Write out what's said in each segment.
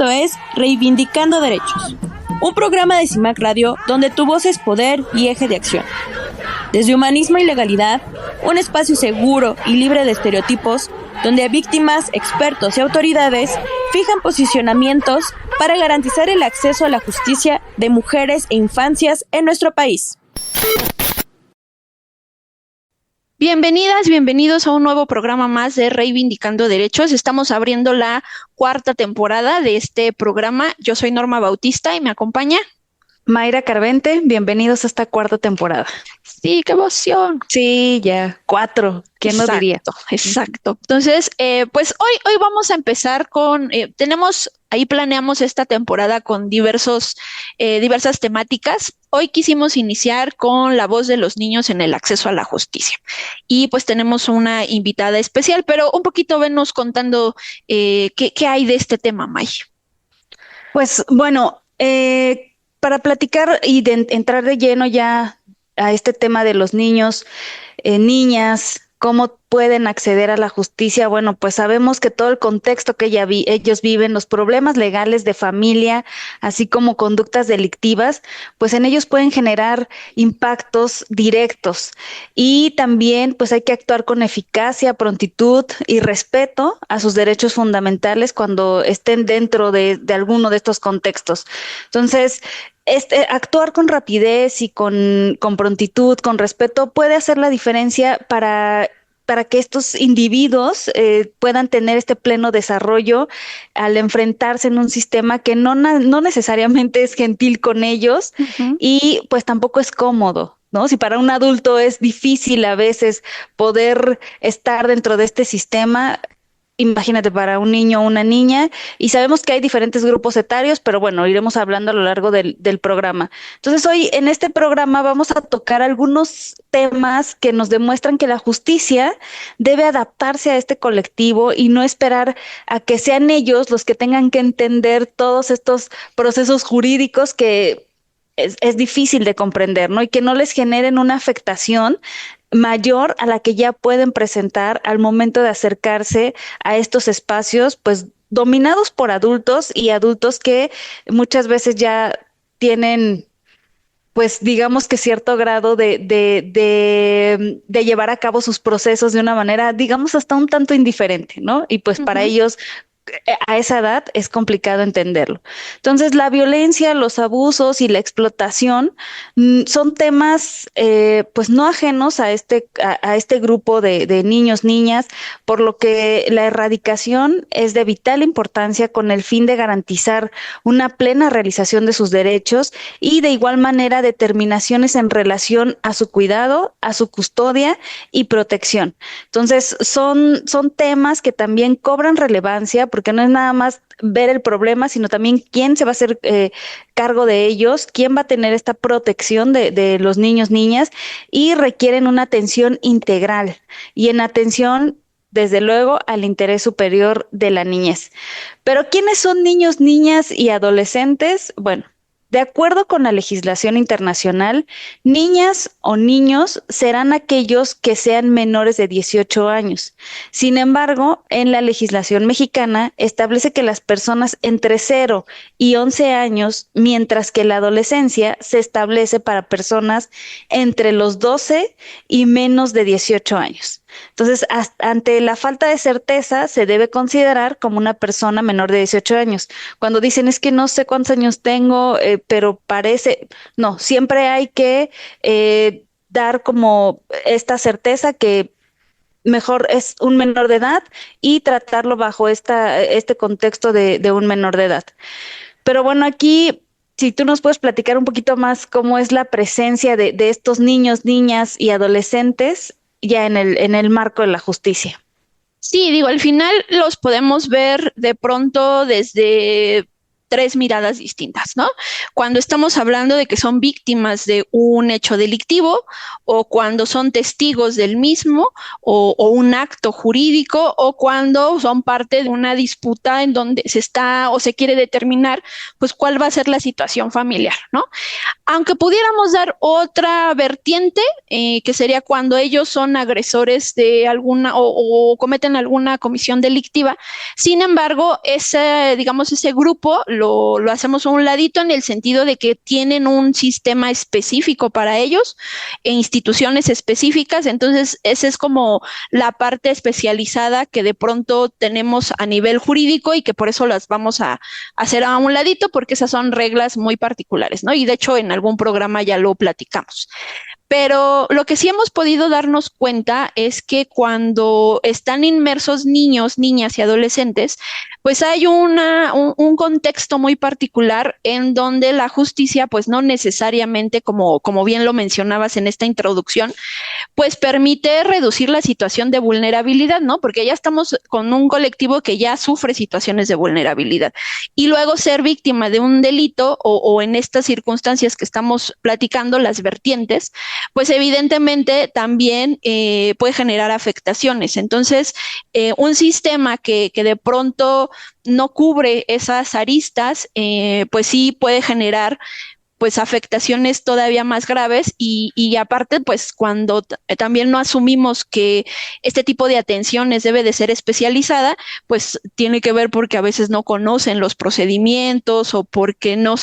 Esto es Reivindicando Derechos, un programa de CIMAC Radio donde tu voz es poder y eje de acción. Desde Humanismo y Legalidad, un espacio seguro y libre de estereotipos, donde víctimas, expertos y autoridades fijan posicionamientos para garantizar el acceso a la justicia de mujeres e infancias en nuestro país. Bienvenidas, bienvenidos a un nuevo programa más de Reivindicando Derechos. Estamos abriendo la 4ª temporada de este programa. Yo soy Norma Bautista y me acompaña Mayra Carvente. Bienvenidos a esta 4ª temporada. Sí, qué emoción. Sí, ya, 4. ¿Quién lo diría? Exacto. Entonces, pues hoy vamos a empezar con, planeamos esta temporada con diversas temáticas. Hoy quisimos iniciar con la voz de los niños en el acceso a la justicia. Y pues tenemos una invitada especial, pero un poquito venos contando qué hay de este tema, May. Pues bueno, para platicar y entrar de lleno ya a este tema de los niños, niñas, cómo pueden acceder a la justicia. Bueno, pues sabemos que todo el contexto que ellos viven, los problemas legales de familia, así como conductas delictivas, pues en ellos pueden generar impactos directos. Y también pues hay que actuar con eficacia, prontitud y respeto a sus derechos fundamentales cuando estén dentro de alguno de estos contextos. Entonces, actuar con rapidez y con prontitud, con respeto, puede hacer la diferencia para que estos individuos puedan tener este pleno desarrollo al enfrentarse en un sistema que no necesariamente es gentil con ellos. Uh-huh. Y pues tampoco es cómodo, ¿no? Si para un adulto es difícil a veces poder estar dentro de este sistema, imagínate para un niño o una niña, y sabemos que hay diferentes grupos etarios, pero bueno, iremos hablando a lo largo del programa. Entonces hoy en este programa vamos a tocar algunos temas que nos demuestran que la justicia debe adaptarse a este colectivo y no esperar a que sean ellos los que tengan que entender todos estos procesos jurídicos que es difícil de comprender, ¿no? Y que no les generen una afectación mayor a la que ya pueden presentar al momento de acercarse a estos espacios, pues dominados por adultos y adultos que muchas veces ya tienen, pues digamos que cierto grado de llevar a cabo sus procesos de una manera, digamos, hasta un tanto indiferente, ¿no? Y pues para ellos a esa edad es complicado entenderlo. Entonces, la violencia, los abusos y la explotación son temas pues no ajenos a este grupo de niños, niñas, por lo que la erradicación es de vital importancia con el fin de garantizar una plena realización de sus derechos y de igual manera determinaciones en relación a su cuidado, a su custodia y protección. Entonces, son temas que también cobran relevancia porque no es nada más ver el problema, sino también quién se va a hacer cargo de ellos, quién va a tener esta protección de los niños, niñas, y requieren una atención integral y en atención, desde luego, al interés superior de la niñez. Pero ¿quiénes son niños, niñas y adolescentes? Bueno, de acuerdo con la legislación internacional, niñas o niños serán aquellos que sean menores de 18 años. Sin embargo, en la legislación mexicana establece que las personas entre 0 y 11 años, mientras que la adolescencia se establece para personas entre los 12 y menos de 18 años. Entonces, ante la falta de certeza, se debe considerar como una persona menor de 18 años. Cuando dicen, es que no sé cuántos años tengo, pero parece... No, siempre hay que dar como esta certeza que mejor es un menor de edad y tratarlo bajo este contexto de un menor de edad. Pero bueno, aquí... Si tú nos puedes platicar un poquito más cómo es la presencia de estos niños, niñas y adolescentes ya en el marco de la justicia. Sí, digo, al final los podemos ver de pronto desde tres miradas distintas, ¿no? Cuando estamos hablando de que son víctimas de un hecho delictivo o cuando son testigos del mismo o un acto jurídico o cuando son parte de una disputa en donde se está o se quiere determinar pues cuál va a ser la situación familiar, ¿no? Aunque pudiéramos dar otra vertiente, que sería cuando ellos son agresores de alguna o cometen alguna comisión delictiva. Sin embargo, digamos, ese grupo lo hacemos a un ladito en el sentido de que tienen un sistema específico para ellos e instituciones específicas. Entonces, esa es como la parte especializada que de pronto tenemos a nivel jurídico y que por eso las vamos a hacer a un ladito porque esas son reglas muy particulares, ¿no? Y de hecho, en algún programa ya lo platicamos. Pero lo que sí hemos podido darnos cuenta es que cuando están inmersos niños, niñas y adolescentes, pues hay un contexto muy particular en donde la justicia, pues no necesariamente, como bien lo mencionabas en esta introducción, pues permite reducir la situación de vulnerabilidad, ¿no? Porque ya estamos con un colectivo que ya sufre situaciones de vulnerabilidad. Y luego ser víctima de un delito o en estas circunstancias que estamos platicando, las vertientes, pues evidentemente también puede generar afectaciones. Entonces, un sistema que de pronto no cubre esas aristas, pues sí puede generar pues afectaciones todavía más graves y aparte pues cuando también no asumimos que este tipo de atenciones debe de ser especializada, pues tiene que ver porque a veces no conocen los procedimientos o porque no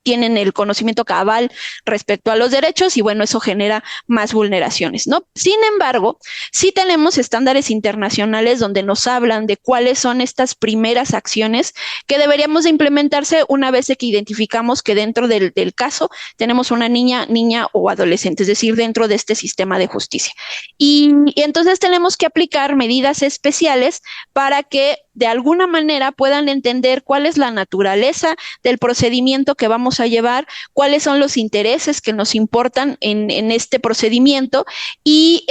tienen el conocimiento cabal respecto a los derechos y bueno, eso genera más vulneraciones, ¿no? Sin embargo, sí tenemos estándares internacionales donde nos hablan de cuáles son estas primeras acciones que deberíamos de implementarse una vez que identificamos que dentro del caso tenemos una niña o adolescente, es decir, dentro de este sistema de justicia. Y entonces tenemos que aplicar medidas especiales para que de alguna manera puedan entender cuál es la naturaleza del procedimiento que vamos a llevar, cuáles son los intereses que nos importan en este procedimiento y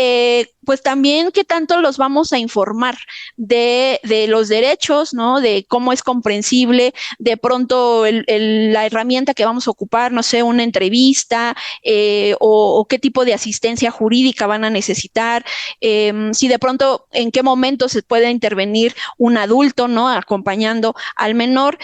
pues también qué tanto los vamos a informar de los derechos, ¿no? De cómo es comprensible, de pronto la herramienta que vamos a ocupar, no sé, una entrevista o qué tipo de asistencia jurídica van a necesitar, si de pronto en qué momento se puede intervenir un adulto, ¿no? Acompañando al menor,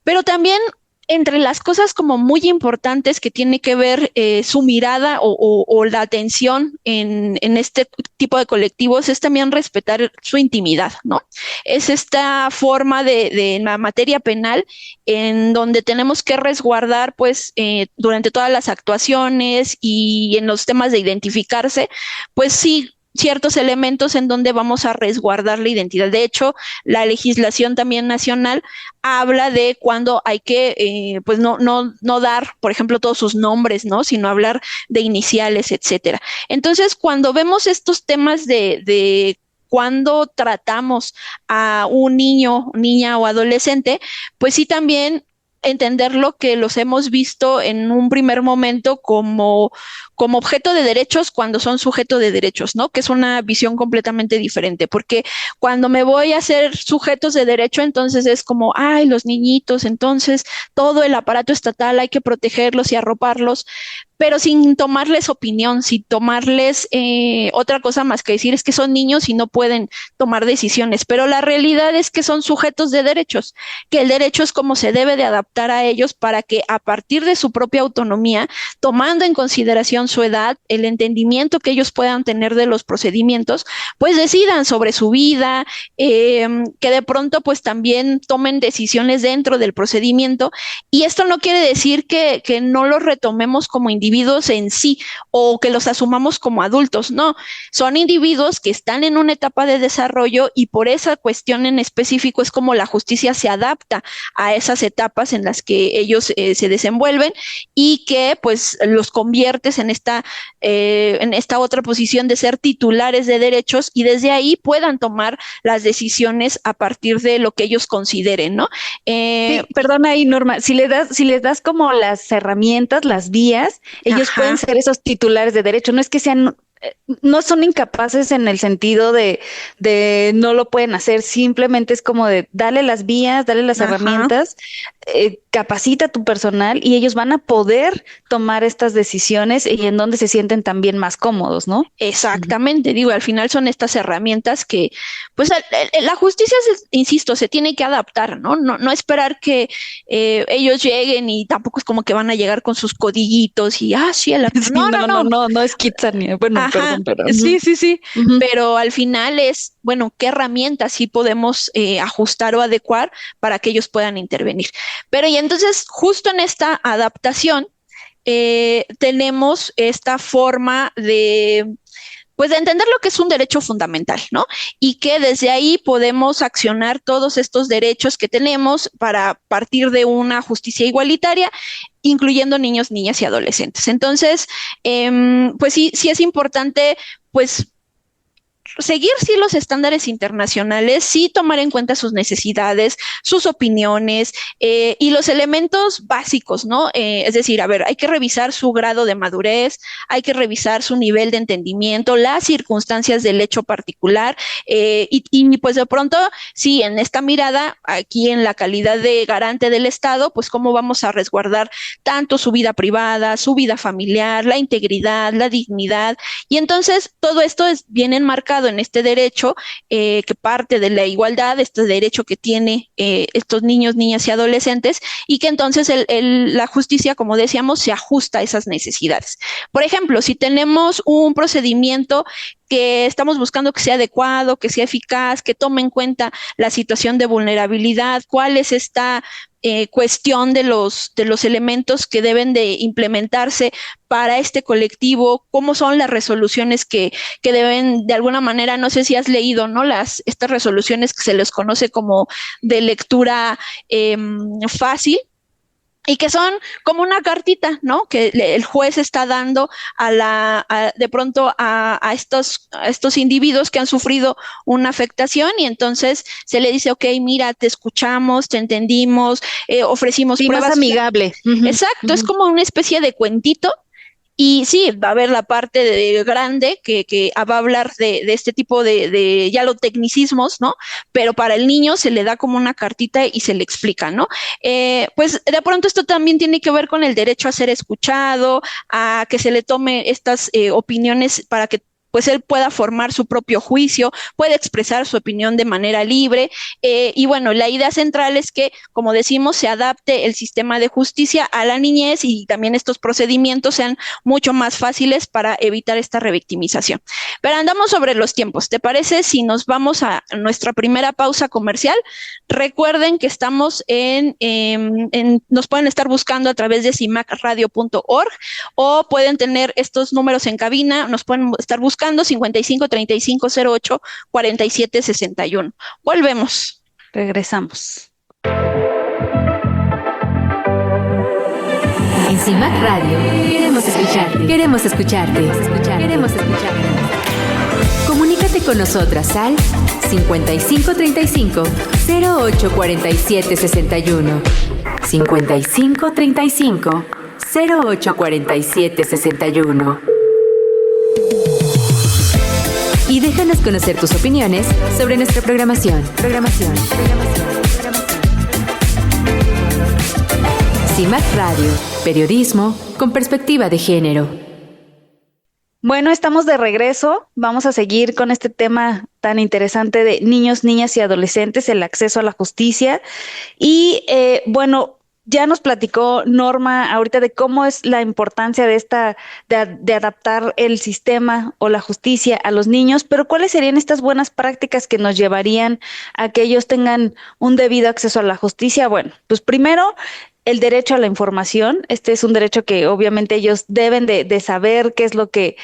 pero también entre las cosas como muy importantes que tiene que ver su mirada o la atención en este tipo de colectivos es también respetar su intimidad, ¿no? Es esta forma de la materia penal en donde tenemos que resguardar pues durante todas las actuaciones y en los temas de identificarse, pues sí, ciertos elementos en donde vamos a resguardar la identidad. De hecho, la legislación también nacional habla de cuando hay que, pues no dar, por ejemplo, todos sus nombres, ¿no? Sino hablar de iniciales, etcétera. Entonces, cuando vemos estos temas de cuando tratamos a un niño, niña o adolescente, pues sí también entenderlo que los hemos visto en un primer momento como objeto de derechos cuando son sujeto de derechos, ¿no? Que es una visión completamente diferente, porque cuando me voy a ser sujetos de derecho, entonces es como, ay, los niñitos, entonces todo el aparato estatal hay que protegerlos y arroparlos, pero sin tomarles opinión, sin tomarles otra cosa más que decir es que son niños y no pueden tomar decisiones, pero la realidad es que son sujetos de derechos, que el derecho es como se debe de adaptar a ellos para que a partir de su propia autonomía, tomando en consideración su edad, el entendimiento que ellos puedan tener de los procedimientos, pues decidan sobre su vida, que de pronto pues también tomen decisiones dentro del procedimiento y esto no quiere decir que no los retomemos como individuos en sí o que los asumamos como adultos, no, son individuos que están en una etapa de desarrollo y por esa cuestión en específico es como la justicia se adapta a esas etapas en las que ellos se desenvuelven y que pues los conviertes en esta otra posición de ser titulares de derechos y desde ahí puedan tomar las decisiones a partir de lo que ellos consideren, ¿no? Sí, perdona ahí, Norma, si les das como las herramientas, las vías, ellos pueden ser esos titulares de derecho, no es que sean, no son incapaces en el sentido de no lo pueden hacer, simplemente es como de darle las vías, darle las herramientas capacita a tu personal y ellos van a poder tomar estas decisiones y en donde se sienten también más cómodos, ¿no? Exactamente, digo, al final son estas herramientas que, pues la justicia, insisto, se tiene que adaptar, ¿no? No esperar que ellos lleguen y tampoco es como que van a llegar con sus codiguitos y, sí, Sí, no es Kitsania, bueno, Ajá, perdón, pero... sí, Ujú. pero al final es, bueno, qué herramientas sí podemos ajustar o adecuar para que ellos puedan intervenir. Pero y entonces, justo en esta adaptación, tenemos esta forma de, pues, de entender lo que es un derecho fundamental, ¿no? Y que desde ahí podemos accionar todos estos derechos que tenemos para partir de una justicia igualitaria, incluyendo niños, niñas y adolescentes. Entonces, pues sí es importante, pues, seguir sí los estándares internacionales, sí tomar en cuenta sus necesidades, sus opiniones y los elementos básicos, ¿no? Es decir, a ver, hay que revisar su grado de madurez, hay que revisar su nivel de entendimiento, las circunstancias del hecho particular y pues de pronto, sí, en esta mirada, aquí en la calidad de garante del Estado, pues cómo vamos a resguardar tanto su vida privada, su vida familiar, la integridad, la dignidad y entonces todo esto viene enmarcado en este derecho que parte de la igualdad, este derecho que tiene estos niños, niñas y adolescentes, y que entonces la justicia, como decíamos, se ajusta a esas necesidades. Por ejemplo, si tenemos un procedimiento que estamos buscando que sea adecuado, que sea eficaz, que tome en cuenta la situación de vulnerabilidad, cuál es esta cuestión de los elementos que deben de implementarse para este colectivo, cómo son las resoluciones que deben de alguna manera, no sé si has leído, ¿no? Estas resoluciones que se les conoce como de lectura fácil, y que son como una cartita, ¿no? Que el juez está dando de pronto a estos individuos que han sufrido una afectación y entonces se le dice, ok, mira, te escuchamos, te entendimos, ofrecimos Sí, pruebas. más amigable. Exacto, es como una especie de cuentito. Y sí, va a haber la parte grande que va a hablar de este tipo de ya los tecnicismos, ¿no? Pero para el niño se le da como una cartita y se le explica, ¿no? Pues de pronto esto también tiene que ver con el derecho a ser escuchado, a que se le tome estas opiniones para que pues él pueda formar su propio juicio, puede expresar su opinión de manera libre. Y bueno, la idea central es que, como decimos, se adapte el sistema de justicia a la niñez y también estos procedimientos sean mucho más fáciles para evitar esta revictimización. Pero andamos sobre los tiempos. ¿Te parece si nos vamos a nuestra primera pausa comercial? Recuerden que estamos nos pueden estar buscando a través de cimacradio.org o pueden tener estos números en cabina, nos pueden estar buscando 55 35 08 47 61. Volvemos. Regresamos. En CIMAC Radio queremos escucharte. Queremos escucharte. Queremos escucharte. Comunícate con nosotras al 55 35 08 47 61. 55 35 08 47 61. Y déjanos conocer tus opiniones sobre nuestra programación. CIMAC Radio, periodismo con perspectiva de género. Bueno, estamos de regreso. Vamos a seguir con este tema tan interesante de niños, niñas y adolescentes, el acceso a la justicia. Y bueno, ya nos platicó Norma ahorita de cómo es la importancia de adaptar el sistema o la justicia a los niños, pero ¿cuáles serían estas buenas prácticas que nos llevarían a que ellos tengan un debido acceso a la justicia? Bueno, pues primero, el derecho a la información. Este es un derecho que obviamente ellos deben de saber qué es lo que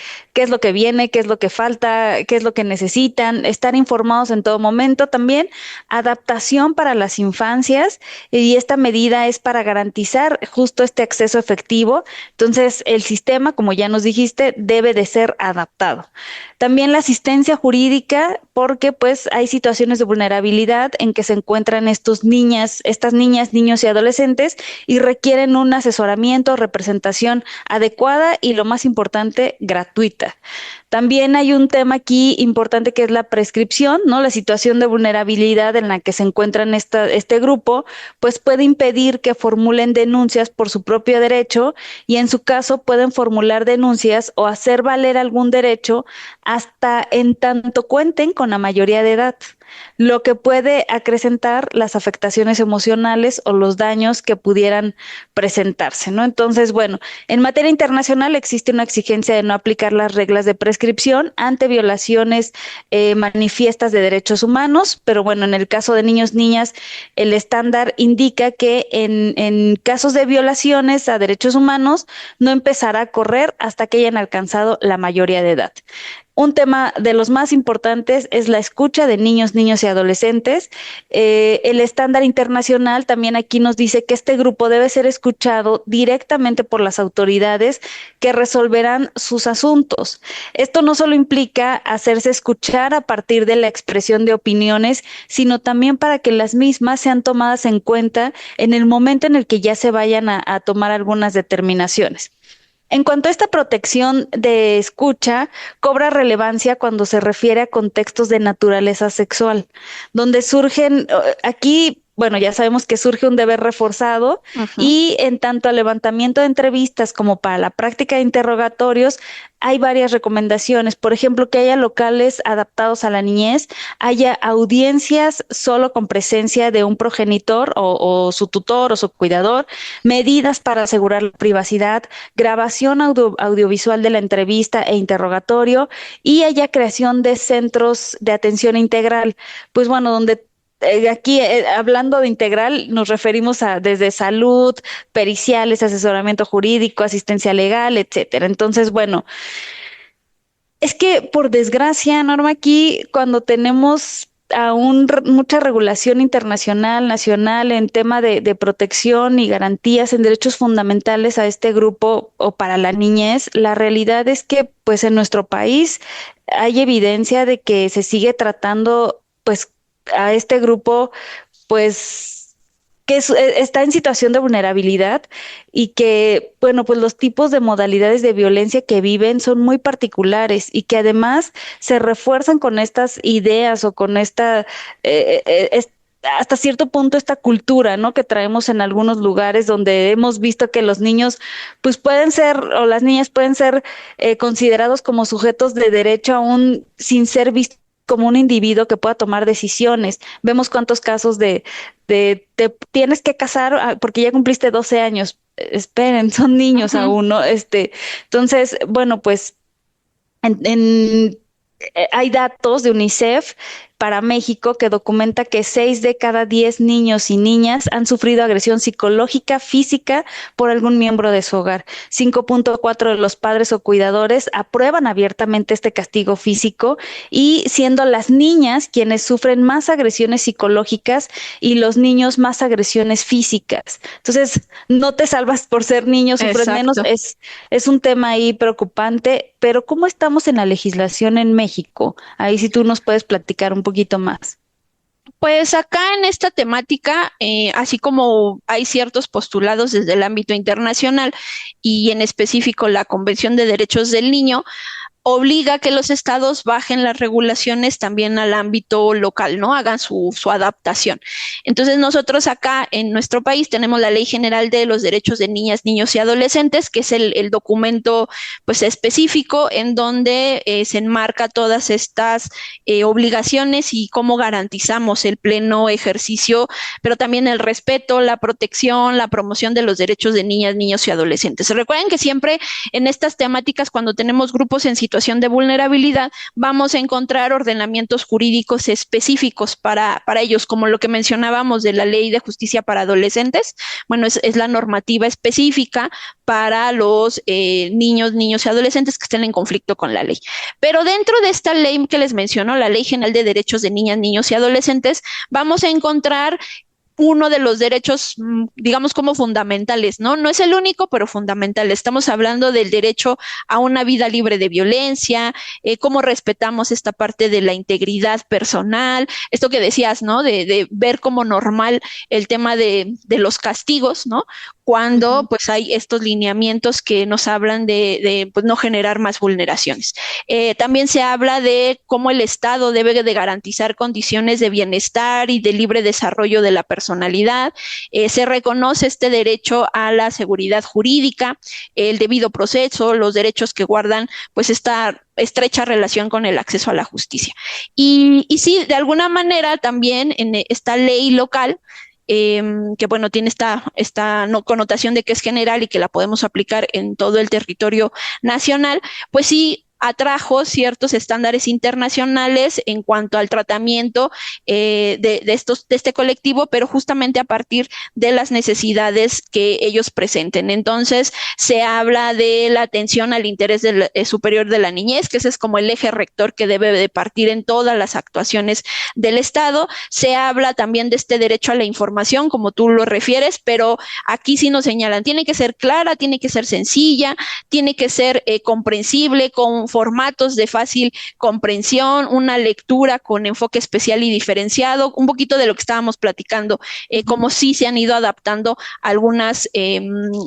viene, qué es lo que falta, qué es lo que necesitan, estar informados en todo momento. También adaptación para las infancias, y esta medida es para garantizar justo este acceso efectivo. Entonces, el sistema, como ya nos dijiste, debe de ser adaptado. También la asistencia jurídica, porque pues hay situaciones de vulnerabilidad en que se encuentran estas niñas, niños y adolescentes y requieren un asesoramiento, representación adecuada y, lo más importante, gratuita. También hay un tema aquí importante que es la prescripción, ¿no? La situación de vulnerabilidad en la que se encuentran este grupo, pues puede impedir que formulen denuncias por su propio derecho y en su caso pueden formular denuncias o hacer valer algún derecho hasta en tanto cuenten con la mayoría de edad, lo que puede acrecentar las afectaciones emocionales o los daños que pudieran presentarse, ¿no? Entonces, bueno, en materia internacional existe una exigencia de no aplicar las reglas de prescripción ante violaciones manifiestas de derechos humanos, pero bueno, en el caso de niños, niñas, el estándar indica que en casos de violaciones a derechos humanos no empezará a correr hasta que hayan alcanzado la mayoría de edad. Un tema de los más importantes es la escucha de niños, niños y adolescentes. El estándar internacional también aquí nos dice que este grupo debe ser escuchado directamente por las autoridades que resolverán sus asuntos. Esto no solo implica hacerse escuchar a partir de la expresión de opiniones, sino también para que las mismas sean tomadas en cuenta en el momento en el que ya se vayan a tomar algunas determinaciones. En cuanto a esta protección de escucha, cobra relevancia cuando se refiere a contextos de naturaleza sexual, donde surgen, aquí, bueno, ya sabemos que surge un deber reforzado y en tanto al levantamiento de entrevistas como para la práctica de interrogatorios, hay varias recomendaciones. Por ejemplo, que haya locales adaptados a la niñez, haya audiencias solo con presencia de un progenitor o su tutor o su cuidador, medidas para asegurar la privacidad, grabación audiovisual de la entrevista e interrogatorio y haya creación de centros de atención integral, pues bueno, donde aquí, hablando de integral, nos referimos a desde salud, periciales, asesoramiento jurídico, asistencia legal, etcétera. Entonces, bueno, es que por desgracia, Norma, aquí cuando tenemos aún mucha regulación internacional, nacional en tema de protección y garantías en derechos fundamentales a este grupo o para la niñez, la realidad es que pues en nuestro país hay evidencia de que se sigue tratando pues a este grupo, pues, que está en situación de vulnerabilidad y que, bueno, pues los tipos de modalidades de violencia que viven son muy particulares y que además se refuerzan con estas ideas o con esta, hasta cierto punto esta cultura, ¿no? Que traemos en algunos lugares donde hemos visto que los niños, pues pueden ser, o las niñas pueden ser considerados como sujetos de derecho aún sin ser vistos como un individuo que pueda tomar decisiones. Vemos cuántos casos de te tienes que casar porque ya cumpliste 12 años. Esperen, son niños aún, ¿no? Entonces, bueno, pues hay datos de UNICEF para México que documenta que 6 de cada 10 niños y niñas han sufrido agresión psicológica, física por algún miembro de su hogar. 5.4 de los padres o cuidadores aprueban abiertamente este castigo físico y siendo las niñas quienes sufren más agresiones psicológicas y los niños más agresiones físicas. Entonces, no te salvas por ser niño, sufres menos. Es un tema ahí preocupante, pero ¿cómo estamos en la legislación en México? Ahí sí tú nos puedes platicar un poquito más. Pues acá en esta temática, así como hay ciertos postulados desde el ámbito internacional y en específico la Convención de Derechos del Niño, obliga a que los estados bajen las regulaciones también al ámbito local, ¿no? Hagan su adaptación. Entonces nosotros acá en nuestro país tenemos la Ley General de los Derechos de Niñas, Niños y Adolescentes, que es el documento pues específico en donde se enmarca todas estas obligaciones y cómo garantizamos el pleno ejercicio, pero también el respeto, la protección, la promoción de los derechos de niñas, niños y adolescentes. Recuerden que siempre en estas temáticas, cuando tenemos grupos en situación de vulnerabilidad, vamos a encontrar ordenamientos jurídicos específicos para ellos, como lo que mencionábamos de la Ley de Justicia para Adolescentes. Bueno, es la normativa específica para los niños y adolescentes que estén en conflicto con la ley. Pero dentro de esta ley que les menciono, la Ley General de Derechos de Niñas, Niños y Adolescentes, vamos a encontrar uno de los derechos, digamos, como fundamentales, ¿no? No es el único, pero fundamental. Estamos hablando del derecho a una vida libre de violencia, cómo respetamos esta parte de la integridad personal, esto que decías, ¿no? De ver como normal el tema de los castigos, ¿no? Cuando pues hay estos lineamientos que nos hablan de pues, no generar más vulneraciones. También se habla de cómo el Estado debe de garantizar condiciones de bienestar y de libre desarrollo de la personalidad. Se reconoce este derecho a la seguridad jurídica, el debido proceso, los derechos que guardan pues esta estrecha relación con el acceso a la justicia. Y sí, de alguna manera también en esta ley local, que bueno, tiene esta connotación de que es general y que la podemos aplicar en todo el territorio nacional, pues sí atrajo ciertos estándares internacionales en cuanto al tratamiento de este colectivo, pero justamente a partir de las necesidades que ellos presenten. Entonces, se habla de la atención al interés superior de la niñez, que ese es como el eje rector que debe de partir en todas las actuaciones del Estado. Se habla también de este derecho a la información, como tú lo refieres, pero aquí sí nos señalan, tiene que ser clara, tiene que ser sencilla, tiene que ser comprensible, con formatos de fácil comprensión, una lectura con enfoque especial y diferenciado, un poquito de lo que estábamos platicando, como sí se han ido adaptando algunas,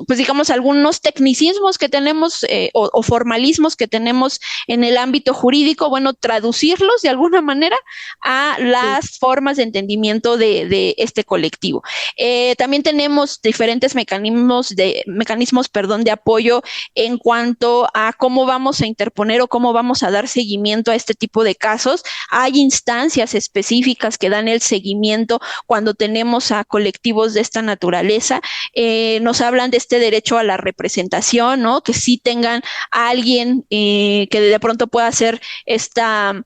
pues digamos, algunos tecnicismos que tenemos o formalismos que tenemos en el ámbito jurídico, bueno, traducirlos de alguna manera a las formas de entendimiento de este colectivo. También tenemos diferentes mecanismos de apoyo en cuanto a cómo vamos a interponer o cómo vamos a dar seguimiento a este tipo de casos. Hay instancias específicas que dan el seguimiento cuando tenemos a colectivos de esta naturaleza. Nos hablan de este derecho a la representación, ¿no? Que sí tengan a alguien que de pronto pueda hacer esta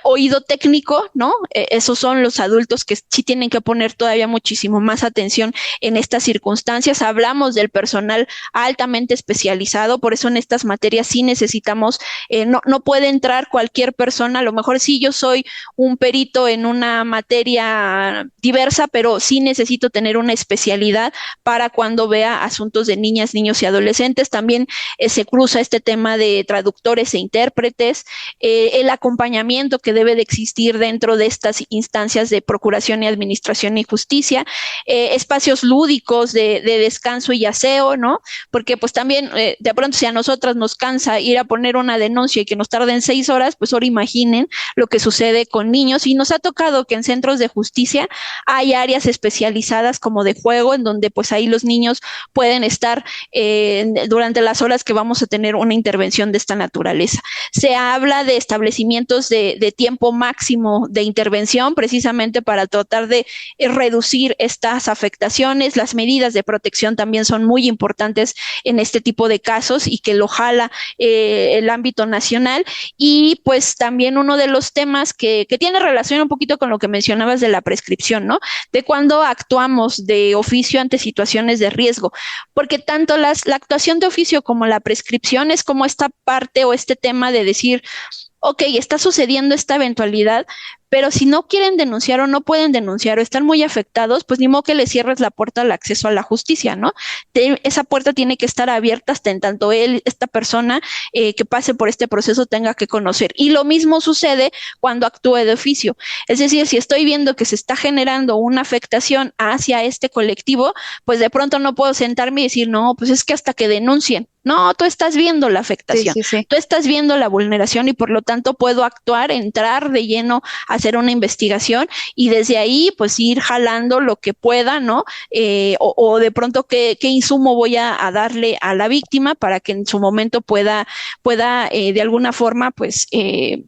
oído técnico, ¿no? Esos son los adultos que sí tienen que poner todavía muchísimo más atención en estas circunstancias. Hablamos del personal altamente especializado, por eso en estas materias sí necesitamos, no puede entrar cualquier persona. A lo mejor sí yo soy un perito en una materia diversa, pero sí necesito tener una especialidad para cuando vea asuntos de niñas, niños y adolescentes. También se cruza este tema de traductores e intérpretes, el acompañamiento que debe de existir dentro de estas instancias de procuración y administración y justicia, espacios lúdicos de descanso y aseo, ¿no? Porque pues también de pronto si a nosotras nos cansa ir a poner una denuncia y que nos tarden 6 horas, pues ahora imaginen lo que sucede con niños. Y nos ha tocado que en centros de justicia hay áreas especializadas como de juego, en donde pues ahí los niños pueden estar durante las horas que vamos a tener una intervención de esta naturaleza. Se habla de establecimientos de tiempo máximo de intervención, precisamente para tratar de reducir estas afectaciones. Las medidas de protección también son muy importantes en este tipo de casos y que lo jala el ámbito nacional. Y pues también uno de los temas que tiene relación un poquito con lo que mencionabas de la prescripción, ¿no? De cuando actuamos de oficio ante situaciones de riesgo, porque tanto la actuación de oficio como la prescripción es como esta parte o este tema de decir, ok, está sucediendo esta eventualidad, pero si no quieren denunciar o no pueden denunciar o están muy afectados, pues ni modo que les cierres la puerta al acceso a la justicia, ¿no? Esa puerta tiene que estar abierta hasta en tanto esta persona que pase por este proceso tenga que conocer. Y lo mismo sucede cuando actúe de oficio. Es decir, si estoy viendo que se está generando una afectación hacia este colectivo, pues de pronto no puedo sentarme y decir, no, pues es que hasta que denuncien. No, tú estás viendo la afectación, tú estás viendo la vulneración y por lo tanto puedo actuar, entrar de lleno a hacer una investigación y desde ahí pues ir jalando lo que pueda, ¿no? O de pronto qué insumo voy a darle a la víctima para que en su momento pueda de alguna forma pues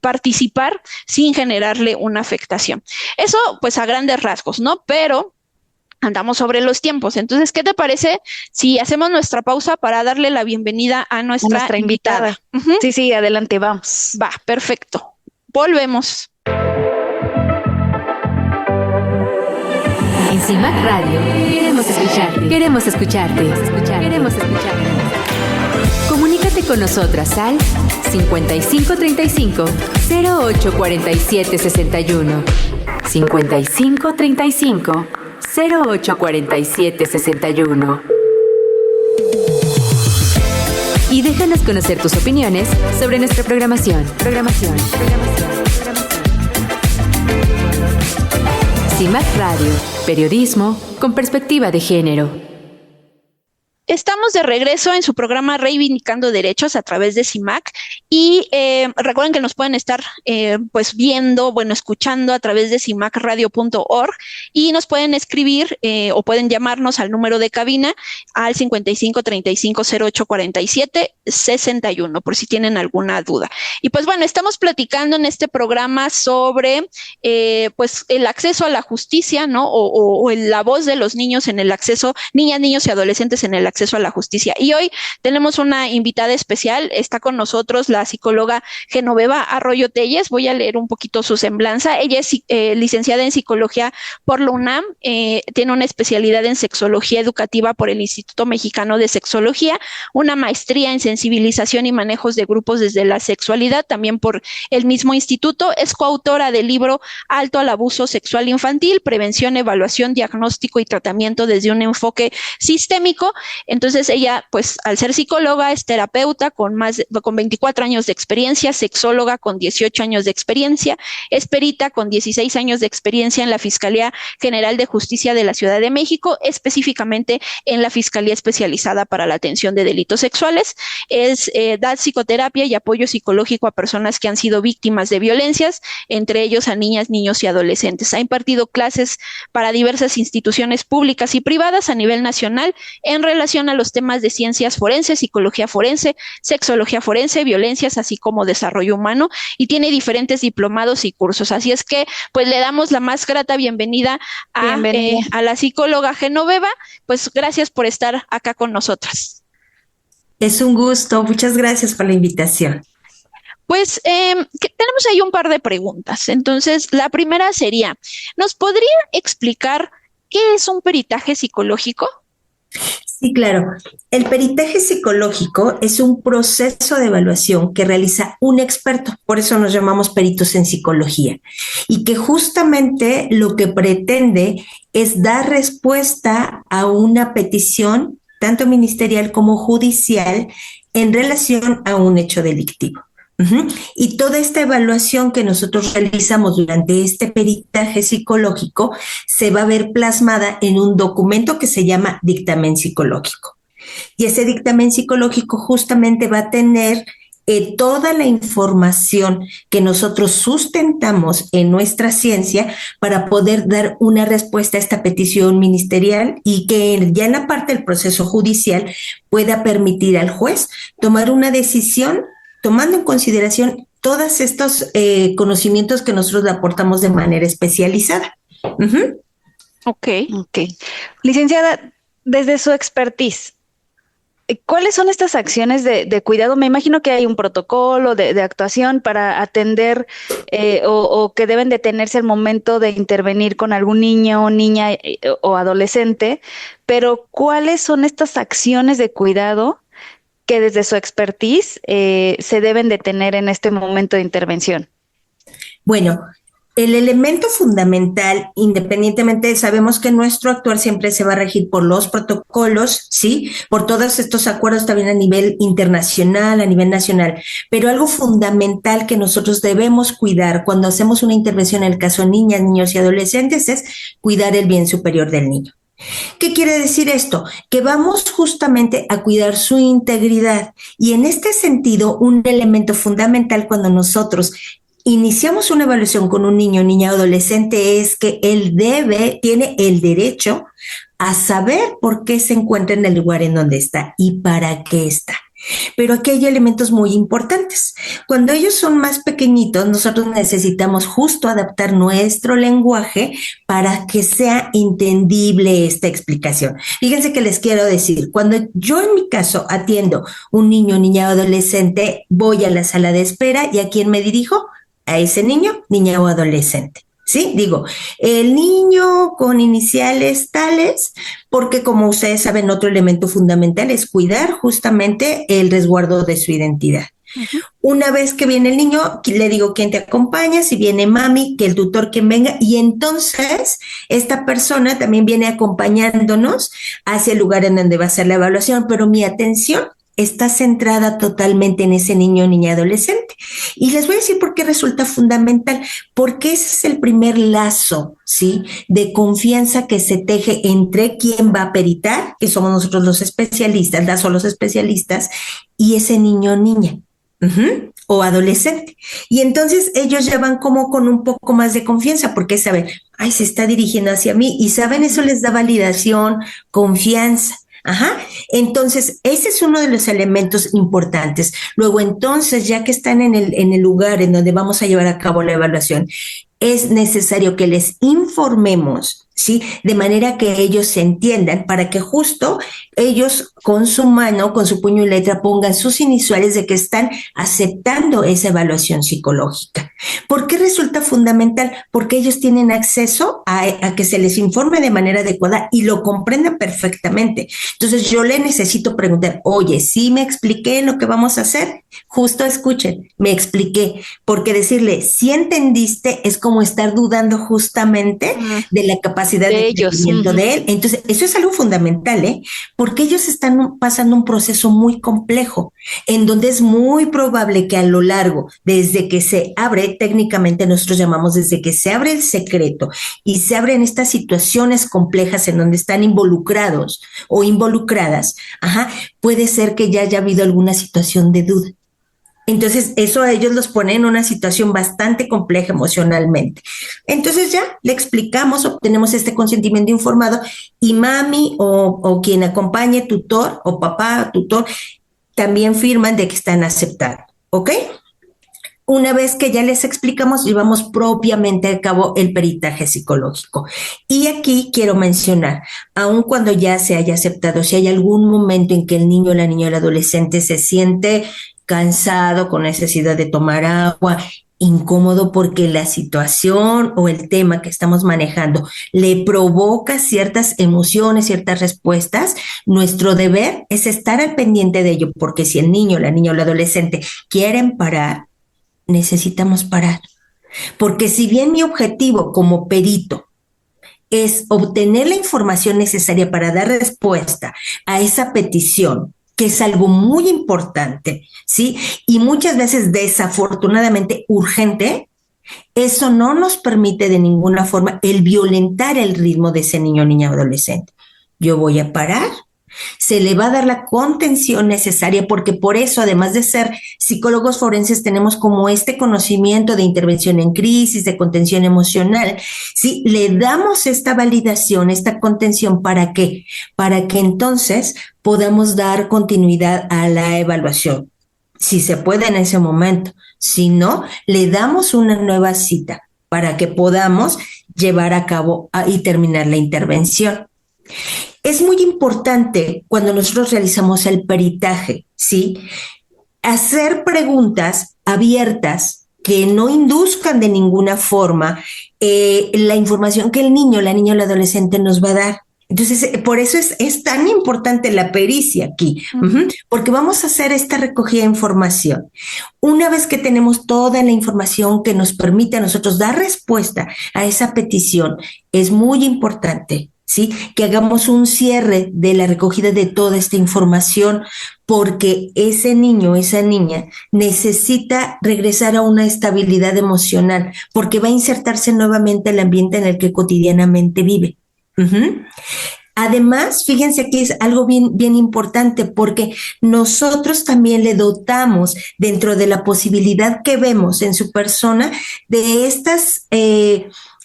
participar sin generarle una afectación. Eso pues a grandes rasgos, ¿no? Pero andamos sobre los tiempos. Entonces, ¿qué te parece si hacemos nuestra pausa para darle la bienvenida a nuestra invitada? Uh-huh. Sí, adelante, vamos. Va, perfecto. Volvemos. En CIMAC Radio queremos escucharte. Queremos escucharte. Queremos escucharte. Comunícate con nosotras al 5535 084761. 55 35 08 47 61. Y déjanos conocer tus opiniones sobre nuestra programación. CIMAC Radio, periodismo con perspectiva de género. Estamos de regreso en su programa Reivindicando Derechos a través de CIMAC y recuerden que nos pueden estar escuchando a través de cimacradio.org y nos pueden escribir o pueden llamarnos al número de cabina al 55 35 08 47 61 por si tienen alguna duda. Y pues bueno, estamos platicando en este programa sobre el acceso a la justicia, ¿no? O la voz de los niños en el acceso, niñas, niños y adolescentes en el acceso a la justicia. Y hoy tenemos una invitada especial, está con nosotros la psicóloga Genoveva Arroyo Telles. Voy a leer un poquito su semblanza. Ella es licenciada en psicología por la UNAM, tiene una especialidad en sexología educativa por el Instituto Mexicano de Sexología, una maestría en sensibilización y manejos de grupos desde la sexualidad, también por el mismo instituto. Es coautora del libro Alto al abuso sexual infantil, prevención, evaluación, diagnóstico y tratamiento desde un enfoque sistémico. Entonces ella, pues al ser psicóloga, es terapeuta con 24 años de experiencia, sexóloga con 18 años de experiencia, es perita con 16 años de experiencia en la Fiscalía General de Justicia de la Ciudad de México, específicamente en la Fiscalía Especializada para la Atención de Delitos Sexuales. Da psicoterapia y apoyo psicológico a personas que han sido víctimas de violencias, entre ellos a niñas, niños y adolescentes. Ha impartido clases para diversas instituciones públicas y privadas a nivel nacional en relación a los temas de ciencias forenses, psicología forense, sexología forense, violencias, así como desarrollo humano, y tiene diferentes diplomados y cursos. Así es que, pues, le damos la más grata bienvenida a la psicóloga Genoveva. Pues, gracias por estar acá con nosotras. Es un gusto. Muchas gracias por la invitación. Pues tenemos ahí un par de preguntas. Entonces, la primera sería, ¿nos podría explicar qué es un peritaje psicológico? Sí, claro. El peritaje psicológico es un proceso de evaluación que realiza un experto, por eso nos llamamos peritos en psicología, y que justamente lo que pretende es dar respuesta a una petición, tanto ministerial como judicial, en relación a un hecho delictivo. Y toda esta evaluación que nosotros realizamos durante este peritaje psicológico se va a ver plasmada en un documento que se llama dictamen psicológico. Y ese dictamen psicológico justamente va a tener toda la información que nosotros sustentamos en nuestra ciencia para poder dar una respuesta a esta petición ministerial y que ya en la parte del proceso judicial pueda permitir al juez tomar una decisión tomando en consideración todos estos conocimientos que nosotros le aportamos de manera especializada. Ok. Licenciada, desde su expertise, ¿cuáles son estas acciones de cuidado? Me imagino que hay un protocolo de actuación para atender o que deben de tenerse al momento de intervenir con algún niño, niña o adolescente, pero ¿cuáles son estas acciones de cuidado que desde su expertise se deben de tener en este momento de intervención? Bueno, el elemento fundamental, independientemente, sabemos que nuestro actuar siempre se va a regir por los protocolos, ¿sí? Por todos estos acuerdos también a nivel internacional, a nivel nacional, pero algo fundamental que nosotros debemos cuidar cuando hacemos una intervención en el caso de niñas, niños y adolescentes es cuidar el bien superior del niño. ¿Qué quiere decir esto? Que vamos justamente a cuidar su integridad y en este sentido un elemento fundamental cuando nosotros iniciamos una evaluación con un niño, niña o adolescente es que él tiene el derecho a saber por qué se encuentra en el lugar en donde está y para qué está. Pero aquí hay elementos muy importantes. Cuando ellos son más pequeñitos, nosotros necesitamos justo adaptar nuestro lenguaje para que sea entendible esta explicación. Fíjense que les quiero decir, cuando yo en mi caso atiendo un niño, niña o adolescente, voy a la sala de espera y ¿a quién me dirijo? A ese niño, niña o adolescente. ¿Sí? Digo, el niño con iniciales tales, porque como ustedes saben, otro elemento fundamental es cuidar justamente el resguardo de su identidad. Una vez que viene el niño, le digo quién te acompaña, si viene mami, que el tutor quien venga, y entonces esta persona también viene acompañándonos hacia el lugar en donde va a ser la evaluación, pero mi atención está centrada totalmente en ese niño o niña adolescente. Y les voy a decir por qué resulta fundamental, porque ese es el primer lazo, ¿sí?, de confianza que se teje entre quien va a peritar, que somos nosotros los especialistas, son los especialistas, y ese niño o niña. O adolescente. Y entonces ellos ya van como con un poco más de confianza porque saben, ay, se está dirigiendo hacia mí y saben, eso les da validación, confianza. Entonces, ese es uno de los elementos importantes. Luego, entonces, ya que están en el lugar en donde vamos a llevar a cabo la evaluación, es necesario que les informemos, ¿sí?, de manera que ellos se entiendan, para que justo ellos con su mano, con su puño y letra, pongan sus iniciales de que están aceptando esa evaluación psicológica. ¿Por qué resulta fundamental? Porque ellos tienen acceso a que se les informe de manera adecuada y lo comprendan perfectamente. Entonces yo le necesito preguntar, oye, ¿sí me expliqué lo que vamos a hacer? Justo escuchen, me expliqué, porque decirle, si entendiste, es como estar dudando justamente de la capacidad de entendimiento de él. Entonces, eso es algo fundamental, porque ellos están pasando un proceso muy complejo, en donde es muy probable que a lo largo, desde que se abre, técnicamente nosotros llamamos desde que se abre el secreto y se abren estas situaciones complejas en donde están involucrados o involucradas, puede ser que ya haya habido alguna situación de duda. Entonces, eso a ellos los pone en una situación bastante compleja emocionalmente. Entonces ya le explicamos, obtenemos este consentimiento informado y mami o quien acompañe, tutor o papá, tutor, también firman de que están aceptando, ¿ok? Una vez que ya les explicamos, llevamos propiamente a cabo el peritaje psicológico. Y aquí quiero mencionar, aun cuando ya se haya aceptado, si hay algún momento en que el niño, la niña o el adolescente se siente cansado, con necesidad de tomar agua, incómodo porque la situación o el tema que estamos manejando le provoca ciertas emociones, ciertas respuestas, nuestro deber es estar al pendiente de ello, porque si el niño, la niña o el adolescente quieren parar, necesitamos parar. Porque si bien mi objetivo como perito es obtener la información necesaria para dar respuesta a esa petición, que es algo muy importante, ¿sí? Y muchas veces desafortunadamente urgente, eso no nos permite de ninguna forma el violentar el ritmo de ese niño o niña adolescente. Yo voy a parar, se le va a dar la contención necesaria, porque por eso, además de ser psicólogos forenses, tenemos como este conocimiento de intervención en crisis, de contención emocional, ¿sí? Le damos esta validación, esta contención, ¿para qué? Para que entonces podamos dar continuidad a la evaluación, si se puede en ese momento. Si no, le damos una nueva cita para que podamos llevar a cabo y terminar la intervención. Es muy importante cuando nosotros realizamos el peritaje, ¿sí?, hacer preguntas abiertas que no induzcan de ninguna forma la información que el niño, la niña o el adolescente nos va a dar. Entonces, por eso es tan importante la pericia aquí, porque vamos a hacer esta recogida de información. Una vez que tenemos toda la información que nos permite a nosotros dar respuesta a esa petición, es muy importante, ¿sí?, que hagamos un cierre de la recogida de toda esta información, porque ese niño, esa niña necesita regresar a una estabilidad emocional, porque va a insertarse nuevamente en el ambiente en el que cotidianamente vive. Además, fíjense aquí es algo bien importante, porque nosotros también le dotamos, dentro de la posibilidad que vemos en su persona, de estas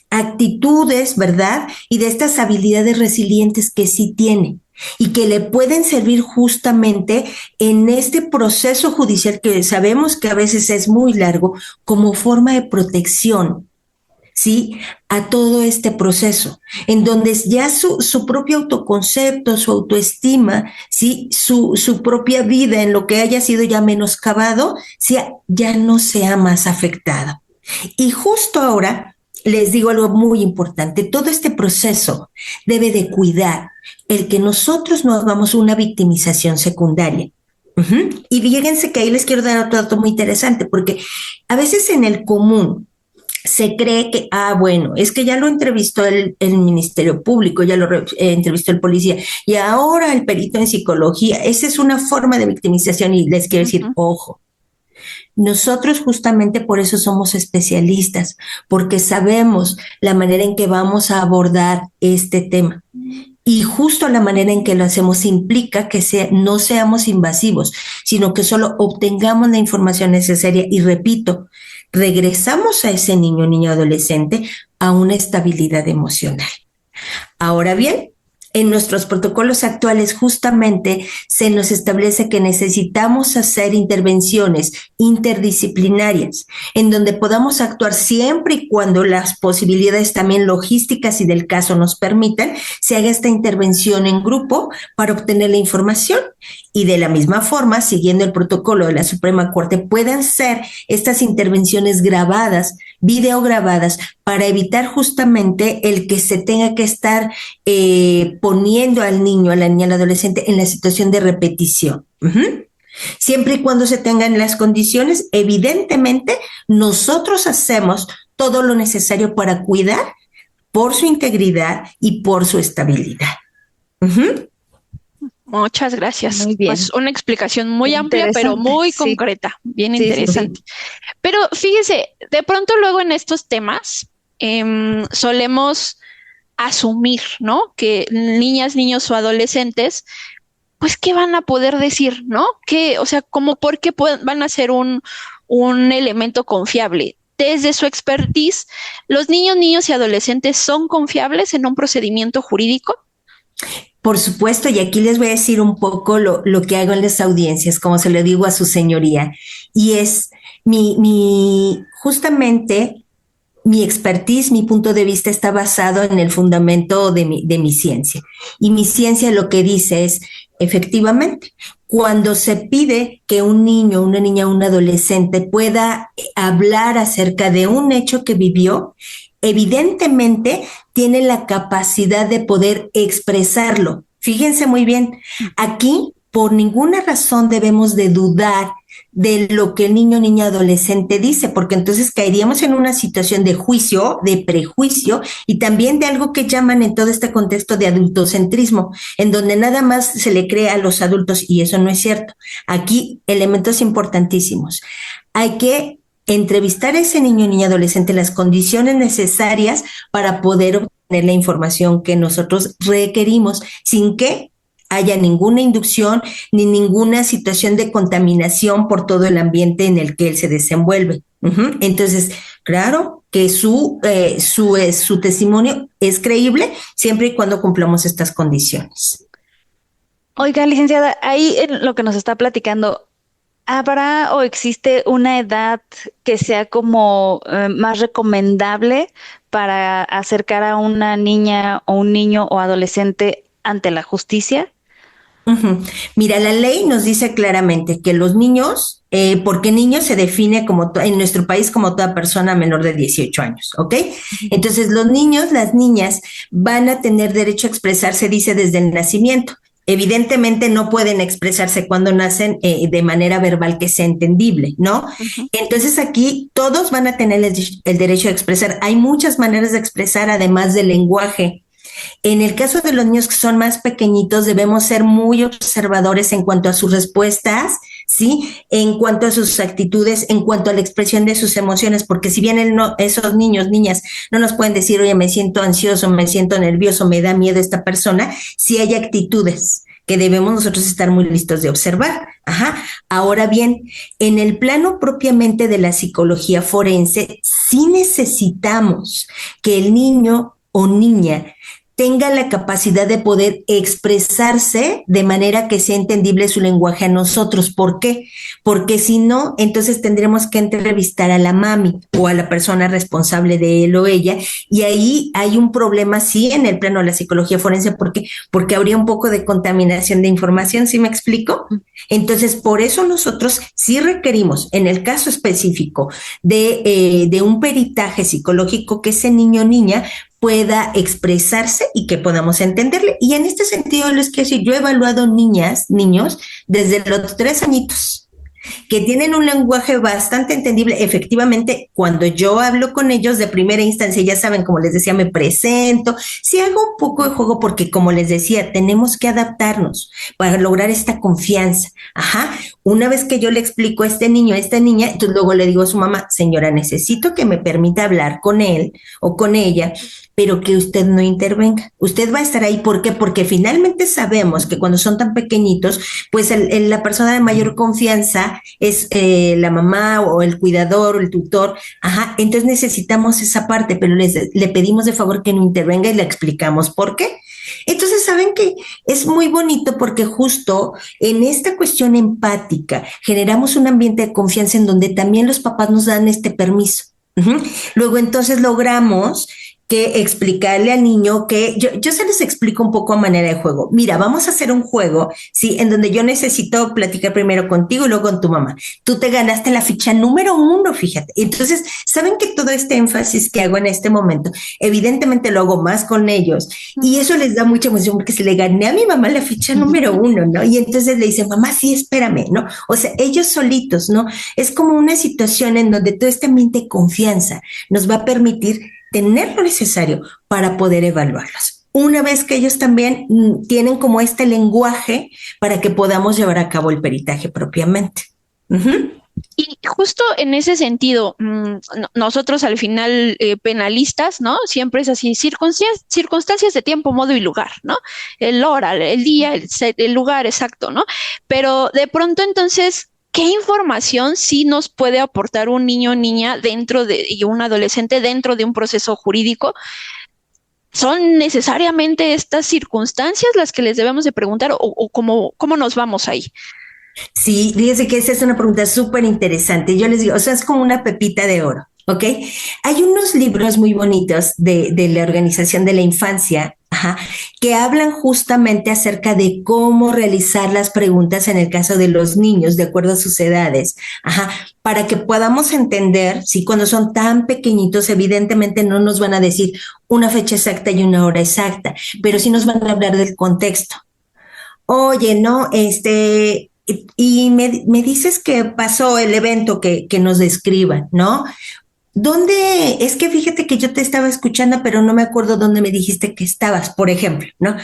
actitudes, ¿verdad?, y de estas habilidades resilientes que sí tiene y que le pueden servir justamente en este proceso judicial, que sabemos que a veces es muy largo, como forma de protección, ¿sí?, a todo este proceso, en donde ya su propio autoconcepto, su autoestima, ¿sí?, su propia vida, en lo que haya sido ya menoscabado, ¿sí?, ya no sea más afectada. Y justo ahora les digo algo muy importante: todo este proceso debe de cuidar el que nosotros no hagamos una victimización secundaria. Y fíjense que ahí les quiero dar otro dato muy interesante, porque a veces en el común se cree que, bueno, es que ya lo entrevistó el Ministerio Público, ya lo entrevistó el policía, y ahora el perito en psicología. Esa es una forma de victimización, y les quiero decir, ojo, nosotros justamente por eso somos especialistas, porque sabemos la manera en que vamos a abordar este tema. Y justo la manera en que lo hacemos implica que no seamos invasivos, sino que solo obtengamos la información necesaria. Y repito, regresamos a ese niño, niña, adolescente a una estabilidad emocional. Ahora bien, en nuestros protocolos actuales justamente se nos establece que necesitamos hacer intervenciones interdisciplinarias en donde podamos actuar siempre y cuando las posibilidades también logísticas y del caso nos permitan, se haga esta intervención en grupo para obtener la información. Y de la misma forma, siguiendo el protocolo de la Suprema Corte, puedan ser estas intervenciones grabadas, videograbadas, para evitar justamente el que se tenga que estar poniendo al niño, a la niña, al adolescente en la situación de repetición. Siempre y cuando se tengan las condiciones, evidentemente nosotros hacemos todo lo necesario para cuidar por su integridad y por su estabilidad. Muchas gracias. Muy bien. Pues una explicación muy amplia, pero muy concreta, bien interesante. Sí. Pero fíjese, de pronto luego en estos temas solemos asumir, ¿no? Que niñas, niños o adolescentes, pues, ¿qué van a poder decir, no? Que, o sea, como por qué van a ser un elemento confiable. Desde su expertise, ¿los niños y adolescentes son confiables en un procedimiento jurídico? Por supuesto, y aquí les voy a decir un poco lo que hago en las audiencias, como se lo digo a su señoría, y es justamente mi expertise, mi punto de vista está basado en el fundamento de mi ciencia. Y mi ciencia lo que dice es, efectivamente, cuando se pide que un niño, una niña, un adolescente pueda hablar acerca de un hecho que vivió, evidentemente tiene la capacidad de poder expresarlo. Fíjense muy bien, aquí por ninguna razón debemos de dudar de lo que el niño, niña, adolescente dice, porque entonces caeríamos en una situación de juicio, de prejuicio y también de algo que llaman en todo este contexto de adultocentrismo, en donde nada más se le cree a los adultos y eso no es cierto. Aquí elementos importantísimos. Hay que entrevistar a ese niño, niña, adolescente, las condiciones necesarias para poder obtener la información que nosotros requerimos sin que haya ninguna inducción ni ninguna situación de contaminación por todo el ambiente en el que él se desenvuelve. Entonces, claro que su testimonio es creíble siempre y cuando cumplamos estas condiciones. Oiga, licenciada, ahí en lo que nos está platicando, ¿habrá o existe una edad que sea como más recomendable para acercar a una niña o un niño o adolescente ante la justicia? Mira, la ley nos dice claramente que los niños, porque niño se define como en nuestro país como toda persona menor de 18 años, ¿ok? Entonces los niños, las niñas van a tener derecho a expresarse, dice, desde el nacimiento. Evidentemente no pueden expresarse cuando nacen de manera verbal que sea entendible, ¿no? Entonces aquí todos van a tener el derecho a expresar. Hay muchas maneras de expresar además del lenguaje. En el caso de los niños que son más pequeñitos, debemos ser muy observadores en cuanto a sus respuestas, ¿sí? En cuanto a sus actitudes, en cuanto a la expresión de sus emociones, porque si bien esos niños, niñas, no nos pueden decir, oye, me siento ansioso, me siento nervioso, me da miedo esta persona, sí hay actitudes que debemos nosotros estar muy listos de observar. Ahora bien, en el plano propiamente de la psicología forense, sí necesitamos que el niño o niña tenga la capacidad de poder expresarse de manera que sea entendible su lenguaje a nosotros. ¿Por qué? Porque si no, entonces tendremos que entrevistar a la mami o a la persona responsable de él o ella, y ahí hay un problema, sí, en el plano de la psicología forense, porque habría un poco de contaminación de información, ¿sí me explico? Entonces, por eso nosotros sí requerimos, en el caso específico de un peritaje psicológico, que ese niño o niña pueda expresarse y que podamos entenderle. Y en este sentido les quiero decir, yo he evaluado niños, desde los 3 añitos, que tienen un lenguaje bastante entendible. Efectivamente, cuando yo hablo con ellos de primera instancia, ya saben, como les decía, me presento, sí hago un poco de juego porque, como les decía, tenemos que adaptarnos para lograr esta confianza. Ajá, una vez que yo le explico a este niño, a esta niña, entonces luego le digo a su mamá, señora, necesito que me permita hablar con él o con ella, pero que usted no intervenga. Usted va a estar ahí. ¿Por qué? Porque finalmente sabemos que cuando son tan pequeñitos, pues la persona de mayor confianza es la mamá o el cuidador o el tutor. Ajá, entonces necesitamos esa parte, pero le pedimos de favor que no intervenga y le explicamos por qué. Entonces, saben que es muy bonito porque justo en esta cuestión empática generamos un ambiente de confianza en donde también los papás nos dan este permiso. Luego entonces logramos que explicarle al niño que yo se les explico un poco a manera de juego. Mira, vamos a hacer un juego, ¿sí? En donde yo necesito platicar primero contigo y luego con tu mamá. Tú te ganaste la ficha número 1, fíjate. Entonces, ¿saben que todo este énfasis que hago en este momento, evidentemente lo hago más con ellos? Y eso les da mucha emoción porque se le gané a mi mamá la ficha número 1, ¿no? Y entonces le dicen, mamá, sí, espérame, ¿no? O sea, ellos solitos, ¿no? Es como una situación en donde todo este ambiente de confianza nos va a permitir tener lo necesario para poder evaluarlos. Una vez que ellos también tienen como este lenguaje para que podamos llevar a cabo el peritaje propiamente. Y justo en ese sentido, nosotros al final penalistas, ¿no? Siempre es así, circunstancias de tiempo, modo y lugar, ¿no? El hora, el día, el lugar exacto, ¿no? Pero de pronto entonces, ¿qué información sí nos puede aportar un niño o niña y un adolescente dentro de un proceso jurídico? ¿Son necesariamente estas circunstancias las que les debemos de preguntar o cómo nos vamos ahí? Sí, fíjense que esa es una pregunta súper interesante. Yo les digo, o sea, es como una pepita de oro, ¿ok? Hay unos libros muy bonitos de la Organización de la Infancia, que hablan justamente acerca de cómo realizar las preguntas en el caso de los niños, de acuerdo a sus edades, para que podamos entender, si cuando son tan pequeñitos, evidentemente no nos van a decir una fecha exacta y una hora exacta, pero sí nos van a hablar del contexto. Oye, no, y me dices que pasó el evento que nos describan, ¿no? ¿Dónde? Es que fíjate que yo te estaba escuchando, pero no me acuerdo dónde me dijiste que estabas, por ejemplo, ¿no?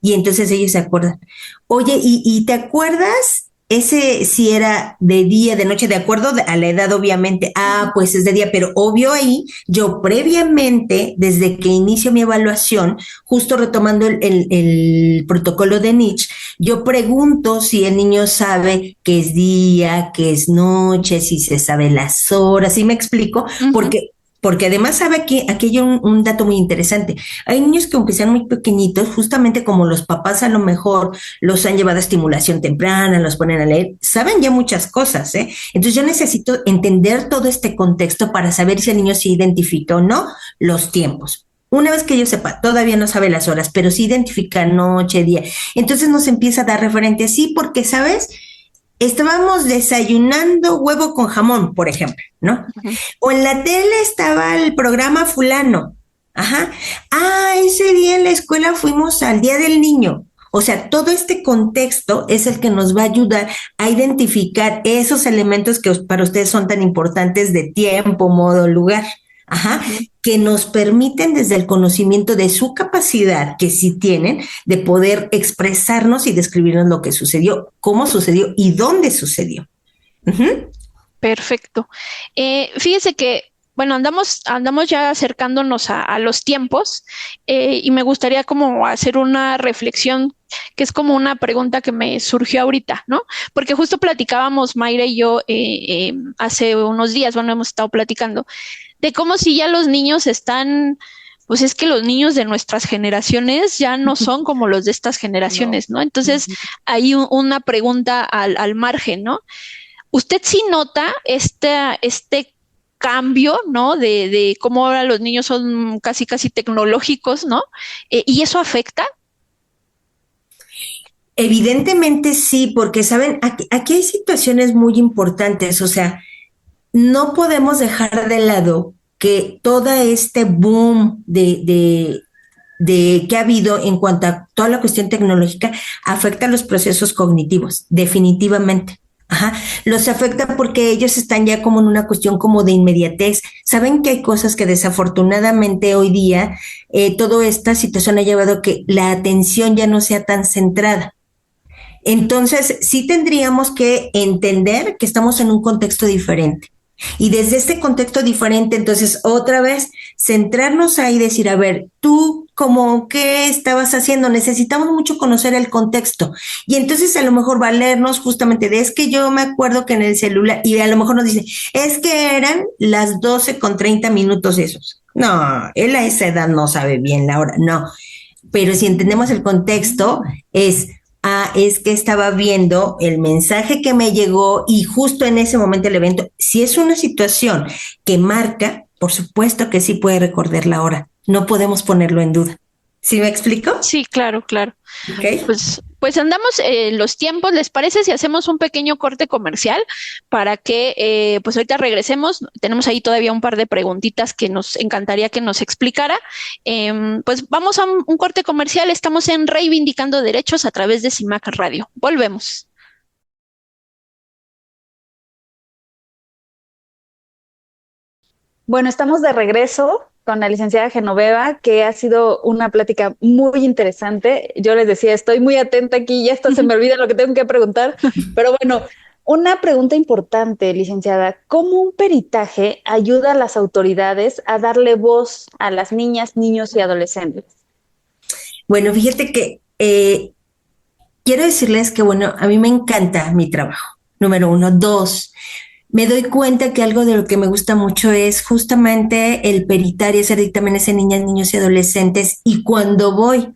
Y entonces ellos se acuerdan. Oye, ¿y te acuerdas ese si era de día, de noche, de acuerdo a la edad, obviamente? Pues es de día, pero obvio ahí, yo previamente, desde que inicio mi evaluación, justo retomando el protocolo de Nitsch, yo pregunto si el niño sabe que es día, que es noche, si se sabe las horas, ¿sí me explico? Porque además sabe aquí hay un dato muy interesante. Hay niños que aunque sean muy pequeñitos, justamente como los papás a lo mejor los han llevado a estimulación temprana, los ponen a leer, saben ya muchas cosas, ¿eh? Entonces yo necesito entender todo este contexto para saber si el niño se identifica o no los tiempos. Una vez que yo sepa, todavía no sabe las horas, pero sí identifica noche, día. Entonces nos empieza a dar referente, sí, porque, ¿sabes? Estábamos desayunando huevo con jamón, por ejemplo, ¿no? O en la tele estaba el programa fulano. Ese día en la escuela fuimos al Día del Niño. O sea, todo este contexto es el que nos va a ayudar a identificar esos elementos que para ustedes son tan importantes de tiempo, modo, lugar. Que nos permiten desde el conocimiento de su capacidad, que sí tienen, de poder expresarnos y describirnos lo que sucedió, cómo sucedió y dónde sucedió. Perfecto. Fíjese que, bueno, andamos ya acercándonos a los tiempos y me gustaría como hacer una reflexión que es como una pregunta que me surgió ahorita, ¿no? Porque justo platicábamos Mayra y yo hace unos días, bueno, hemos estado platicando de cómo si ya los niños están, pues es que los niños de nuestras generaciones ya no son como los de estas generaciones, ¿no? Entonces hay una pregunta al margen, ¿no? ¿Usted sí nota este cambio, ¿no? De cómo ahora los niños son casi tecnológicos, ¿no? ¿Y eso afecta? Evidentemente sí, porque saben, aquí hay situaciones muy importantes, o sea, no podemos dejar de lado que todo este boom de que ha habido en cuanto a toda la cuestión tecnológica afecta a los procesos cognitivos, definitivamente. Ajá, los afecta porque ellos están ya como en una cuestión como de inmediatez. Saben que hay cosas que desafortunadamente hoy día toda esta situación ha llevado a que la atención ya no sea tan centrada. Entonces, sí tendríamos que entender que estamos en un contexto diferente. Y desde este contexto diferente, entonces, otra vez, centrarnos ahí y decir, a ver, tú, como, ¿qué estabas haciendo? Necesitamos mucho conocer el contexto. Y entonces, a lo mejor, valernos justamente de, es que yo me acuerdo que en el celular, y a lo mejor nos dice, es que eran las 12:30 esos. No, él a esa edad no sabe bien la hora, no. Pero si entendemos el contexto, es que estaba viendo el mensaje que me llegó y justo en ese momento el evento. Si es una situación que marca, por supuesto que sí puede recordar la hora. No podemos ponerlo en duda. ¿Sí me explico? Sí, claro. Okay. Pues andamos los tiempos. ¿Les parece si hacemos un pequeño corte comercial para que pues ahorita regresemos? Tenemos ahí todavía un par de preguntitas que nos encantaría que nos explicara. Pues vamos a un corte comercial. Estamos en Reivindicando Derechos a través de CIMAC Radio. Volvemos. Bueno, estamos de regreso con la licenciada Genoveva, que ha sido una plática muy interesante. Yo les decía, estoy muy atenta aquí, ya hasta se me olvida lo que tengo que preguntar, pero bueno, una pregunta importante, licenciada. ¿Cómo un peritaje ayuda a las autoridades a darle voz a las niñas, niños y adolescentes? Bueno, fíjate que quiero decirles que, bueno, a mí me encanta mi trabajo, número 1. 2, me doy cuenta que algo de lo que me gusta mucho es justamente el peritar y hacer dictámenes en niñas, niños y adolescentes. Y cuando voy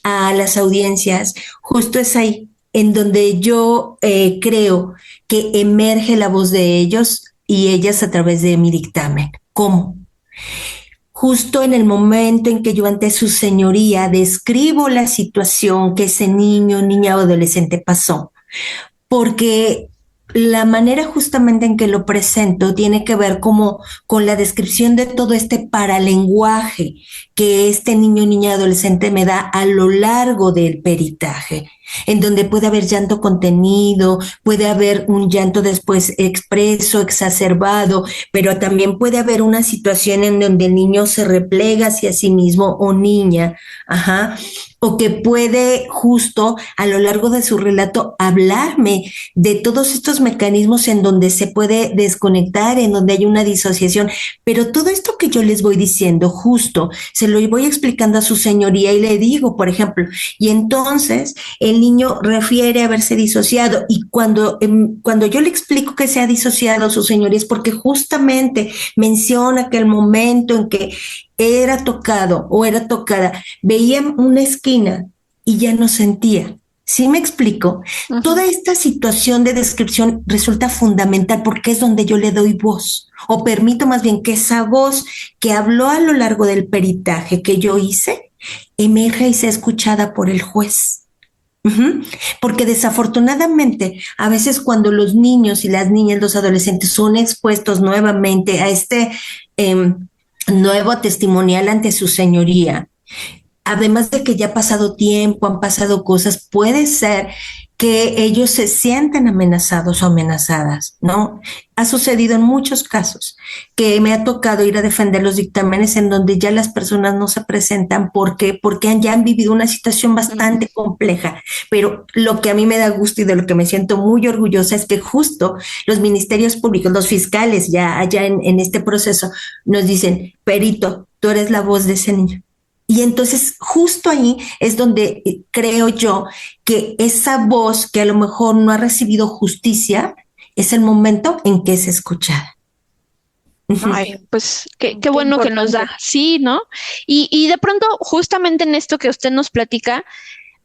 a las audiencias, justo es ahí en donde yo creo que emerge la voz de ellos y ellas a través de mi dictamen. ¿Cómo? Justo en el momento en que yo ante su señoría describo la situación que ese niño, niña o adolescente pasó, porque la manera justamente en que lo presento tiene que ver como con la descripción de todo este paralenguaje que este niño, niña, adolescente me da a lo largo del peritaje, en donde puede haber llanto contenido, puede haber un llanto después expreso, exacerbado, pero también puede haber una situación en donde el niño se replega hacia sí mismo o niña, o que puede justo a lo largo de su relato hablarme de todos estos mecanismos en donde se puede desconectar, en donde hay una disociación, pero todo esto que yo les voy diciendo justo se lo voy explicando a su señoría y le digo, por ejemplo, y entonces el niño refiere a haberse disociado y cuando yo le explico que se ha disociado su señoría es porque justamente menciona que el momento en que era tocado o era tocada, veía una esquina y ya no sentía. ¿Sí me explico? Uh-huh. Toda esta situación de descripción resulta fundamental porque es donde yo le doy voz, o permito más bien que esa voz que habló a lo largo del peritaje que yo hice, emerja y sea escuchada por el juez. Uh-huh. Porque desafortunadamente a veces cuando los niños y las niñas, los adolescentes son expuestos nuevamente a este nuevo testimonial ante su señoría, además de que ya ha pasado tiempo, han pasado cosas, puede ser que ellos se sientan amenazados o amenazadas, ¿no? Ha sucedido en muchos casos que me ha tocado ir a defender los dictámenes en donde ya las personas no se presentan porque ya han vivido una situación bastante compleja, pero lo que a mí me da gusto y de lo que me siento muy orgullosa es que justo los ministerios públicos, los fiscales ya allá en este proceso nos dicen, perito, tú eres la voz de ese niño. Y entonces justo ahí es donde creo yo que esa voz que a lo mejor no ha recibido justicia es el momento en que es escuchada. Ay, pues qué bueno importante que nos da, sí, ¿no? Y de pronto, justamente en esto que usted nos platica,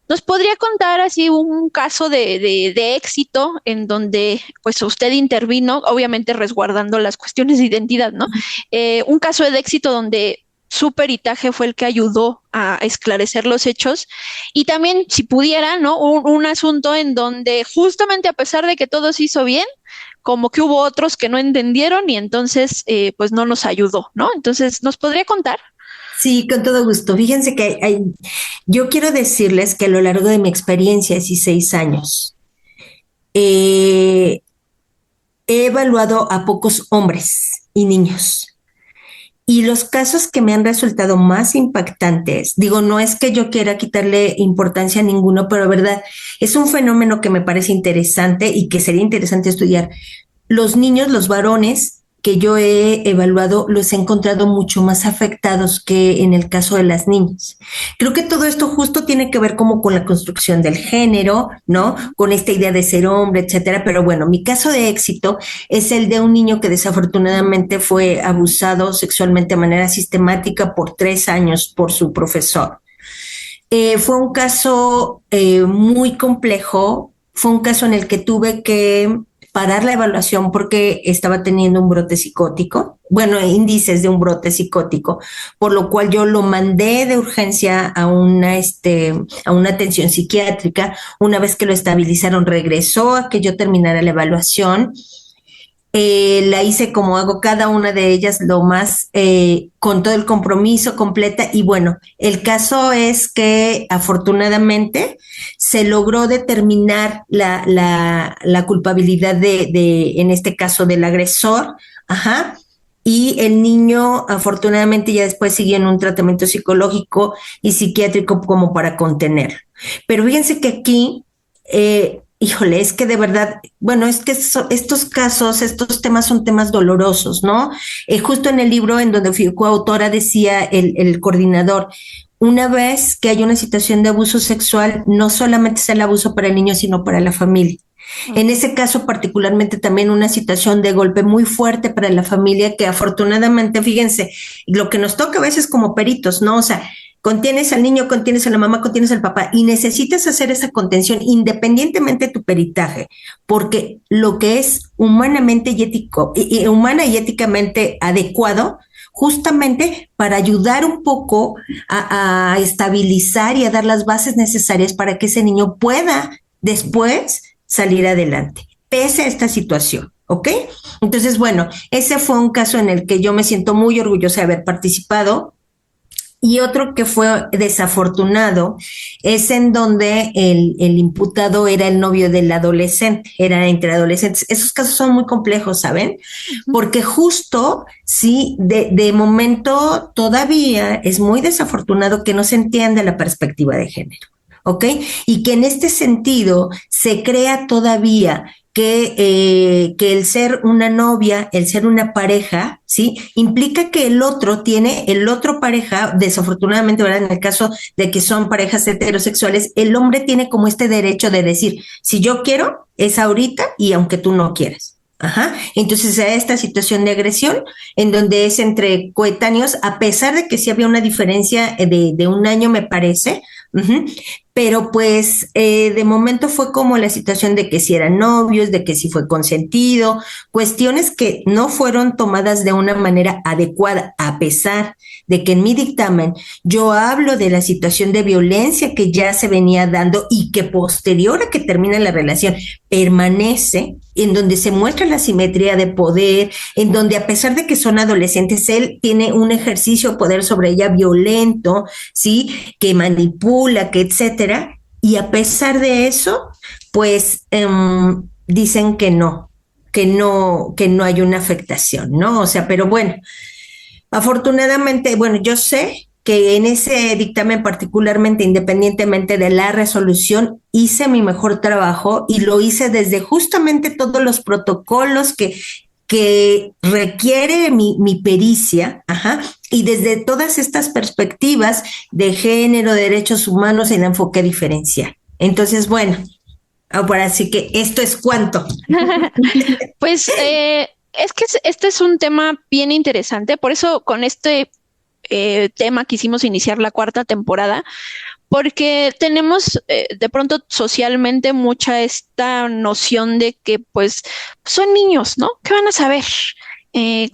¿nos podría contar así un caso de éxito en donde pues usted intervino, obviamente resguardando las cuestiones de identidad, ¿no? Un caso de éxito donde su peritaje fue el que ayudó a esclarecer los hechos. Y también, si pudiera, ¿no? Un asunto en donde justamente a pesar de que todo se hizo bien, como que hubo otros que no entendieron y entonces pues no nos ayudó, ¿no? Entonces, ¿nos podría contar? Sí, con todo gusto. Fíjense que yo quiero decirles que a lo largo de mi experiencia, 16 años, he evaluado a pocos hombres y niños. Y los casos que me han resultado más impactantes, digo, no es que yo quiera quitarle importancia a ninguno, pero verdad, es un fenómeno que me parece interesante y que sería interesante estudiar. Los niños, los varones que yo he evaluado, los he encontrado mucho más afectados que en el caso de las niñas. Creo que todo esto justo tiene que ver como con la construcción del género, ¿no? Con esta idea de ser hombre, etcétera. Pero bueno, mi caso de éxito es el de un niño que desafortunadamente fue abusado sexualmente de manera sistemática por 3 años por su profesor. Fue un caso muy complejo, fue un caso en el que tuve que parar la evaluación porque estaba teniendo un brote psicótico, bueno, índices de un brote psicótico, por lo cual yo lo mandé de urgencia a una atención psiquiátrica. Una vez que lo estabilizaron, regresó a que yo terminara la evaluación. La hice como hago cada una de ellas, lo más con todo el compromiso completa. Y bueno, el caso es que afortunadamente se logró determinar la culpabilidad en este caso, del agresor. Ajá. Y el niño, afortunadamente, ya después siguió en un tratamiento psicológico y psiquiátrico como para contenerlo. Pero fíjense que aquí, híjole, es que de verdad, bueno, es que estos casos, estos temas son temas dolorosos, ¿no? Justo en el libro en donde fui coautora decía el coordinador, una vez que hay una situación de abuso sexual, no solamente es el abuso para el niño, sino para la familia. En ese caso, particularmente también una situación de golpe muy fuerte para la familia que afortunadamente, fíjense, lo que nos toca a veces como peritos, ¿no? O sea, contienes al niño, contienes a la mamá, contienes al papá y necesitas hacer esa contención independientemente de tu peritaje, porque lo que es humanamente y humana y éticamente adecuado, justamente para ayudar un poco a estabilizar y a dar las bases necesarias para que ese niño pueda después salir adelante, pese a esta situación, ¿ok? Entonces, bueno, ese fue un caso en el que yo me siento muy orgullosa de haber participado. Y otro que fue desafortunado es en donde el imputado era el novio del adolescente, era entre adolescentes. Esos casos son muy complejos, ¿saben? Porque justo, sí, de momento todavía es muy desafortunado que no se entienda la perspectiva de género, ¿ok? Y que en este sentido se crea todavía que el ser una novia, el ser una pareja, ¿sí? Implica que el otro pareja, desafortunadamente, ¿verdad? En el caso de que son parejas heterosexuales, el hombre tiene como este derecho de decir, si yo quiero, es ahorita y aunque tú no quieras. Ajá. Entonces se da esta situación de agresión en donde es entre coetáneos, a pesar de que sí había una diferencia de 1 año, me parece. Pero pues de momento fue como la situación de que si eran novios, de que si fue consentido, cuestiones que no fueron tomadas de una manera adecuada, a pesar de que en mi dictamen yo hablo de la situación de violencia que ya se venía dando y que posterior a que termina la relación permanece, en donde se muestra la simetría de poder, en donde a pesar de que son adolescentes, él tiene un ejercicio de poder sobre ella violento, ¿sí? Que manipula, que etcétera, y a pesar de eso, pues dicen que no hay una afectación, ¿no? O sea, pero bueno, afortunadamente, bueno, yo sé que en ese dictamen particularmente, independientemente de la resolución, hice mi mejor trabajo y lo hice desde justamente todos los protocolos que requiere mi pericia, ajá, y desde todas estas perspectivas de género, de derechos humanos, el enfoque diferencial. Entonces, bueno, ahora sí que esto es cuanto. Pues es que este es un tema bien interesante, por eso con este tema quisimos iniciar la 4ª temporada, porque tenemos de pronto socialmente mucha esta noción de que pues son niños, ¿no? ¿Qué van a saber?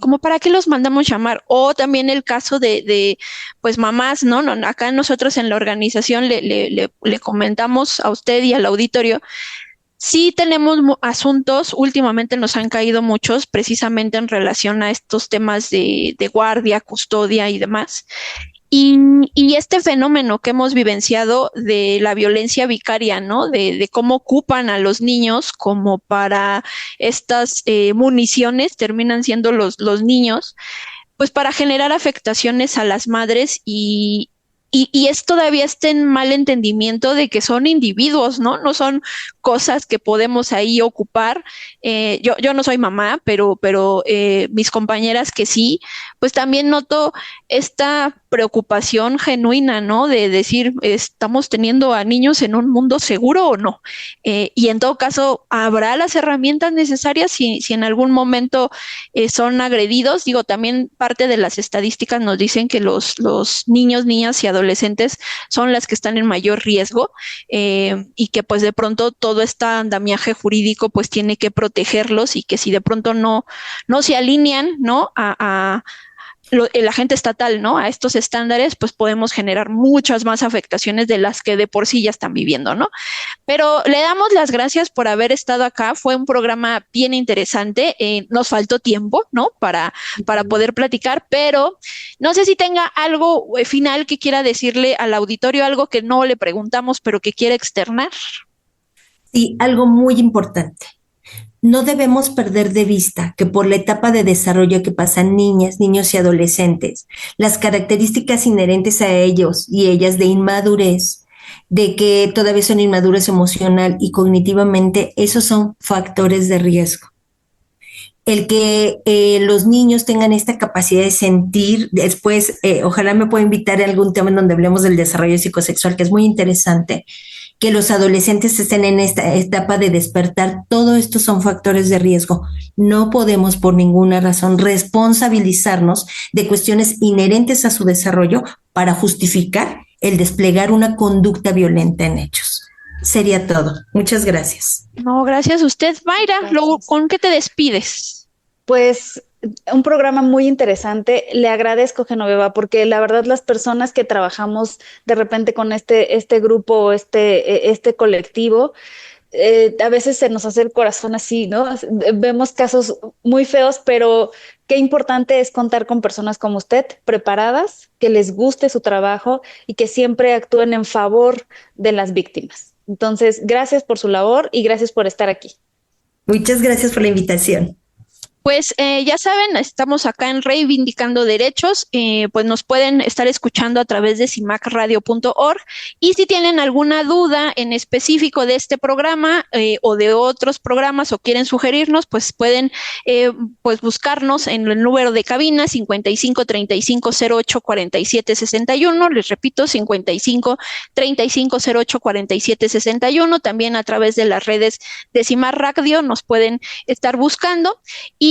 como para qué los mandamos llamar. O también el caso de pues mamás, ¿no? Acá nosotros en la organización le comentamos a usted y al auditorio. Sí tenemos asuntos, últimamente nos han caído muchos precisamente en relación a estos temas de guardia, custodia y demás. Y este fenómeno que hemos vivenciado de la violencia vicaria, ¿no? De cómo ocupan a los niños como para estas municiones, terminan siendo los niños, pues para generar afectaciones a las madres y es todavía este mal entendimiento de que son individuos, ¿no? No son cosas que podemos ahí ocupar. Yo no soy mamá, pero mis compañeras que sí, pues también noto esta preocupación genuina, ¿no? De decir, ¿estamos teniendo a niños en un mundo seguro o no? Y en todo caso, ¿habrá las herramientas necesarias si en algún momento son agredidos? Digo, también parte de las estadísticas nos dicen que los niños, niñas y adolescentes son las que están en mayor riesgo y que pues de pronto todo este andamiaje jurídico pues tiene que protegerlos y que si de pronto no se alinean, ¿no? El agente estatal, ¿no? A estos estándares, pues podemos generar muchas más afectaciones de las que de por sí ya están viviendo, ¿no? Pero le damos las gracias por haber estado acá. Fue un programa bien interesante. Nos faltó tiempo, ¿no? Para poder platicar, pero no sé si tenga algo final que quiera decirle al auditorio, algo que no le preguntamos, pero que quiera externar. Sí, algo muy importante. No debemos perder de vista que por la etapa de desarrollo que pasan niñas, niños y adolescentes, las características inherentes a ellos y ellas de inmadurez, de que todavía son inmaduros emocional y cognitivamente, esos son factores de riesgo. El que los niños tengan esta capacidad de sentir, después, ojalá me pueda invitar a algún tema en donde hablemos del desarrollo psicosexual, que es muy interesante, que los adolescentes estén en esta etapa de despertar, todo esto son factores de riesgo. No podemos por ninguna razón responsabilizarnos de cuestiones inherentes a su desarrollo para justificar el desplegar una conducta violenta en ellos. Sería todo. Muchas gracias. No, gracias a usted, Mayra. ¿Con qué te despides? Pues un programa muy interesante. Le agradezco, Genoveva, porque la verdad las personas que trabajamos de repente con este grupo, este colectivo, a veces se nos hace el corazón así, ¿no? Vemos casos muy feos, pero qué importante es contar con personas como usted, preparadas, que les guste su trabajo y que siempre actúen en favor de las víctimas. Entonces, gracias por su labor y gracias por estar aquí. Muchas gracias por la invitación. Pues ya saben, estamos acá en Reivindicando Derechos, pues nos pueden estar escuchando a través de cimacradio.org y si tienen alguna duda en específico de este programa o de otros programas o quieren sugerirnos, pues pueden pues buscarnos en el número de cabina 55 35 08 47 61, les repito 55 35 08 47 61, también a través de las redes de Cimar Radio nos pueden estar buscando.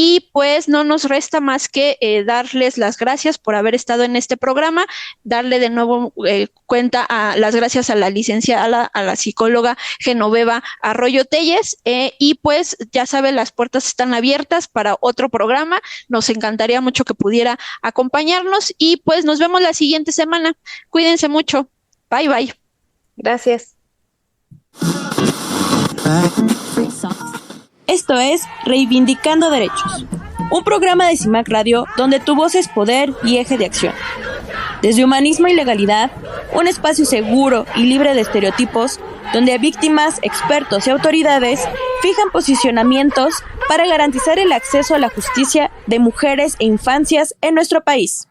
Y pues no nos resta más que darles las gracias por haber estado en este programa, darle de nuevo las gracias a la licenciada, a la psicóloga Genoveva Arroyo Telles, y pues ya saben, las puertas están abiertas para otro programa, nos encantaría mucho que pudiera acompañarnos y pues nos vemos la siguiente semana. Cuídense mucho, bye bye. Gracias. Esto es Reivindicando Derechos, un programa de CIMAC Radio donde tu voz es poder y eje de acción. Desde humanismo y legalidad, un espacio seguro y libre de estereotipos, donde víctimas, expertos y autoridades fijan posicionamientos para garantizar el acceso a la justicia de mujeres e infancias en nuestro país.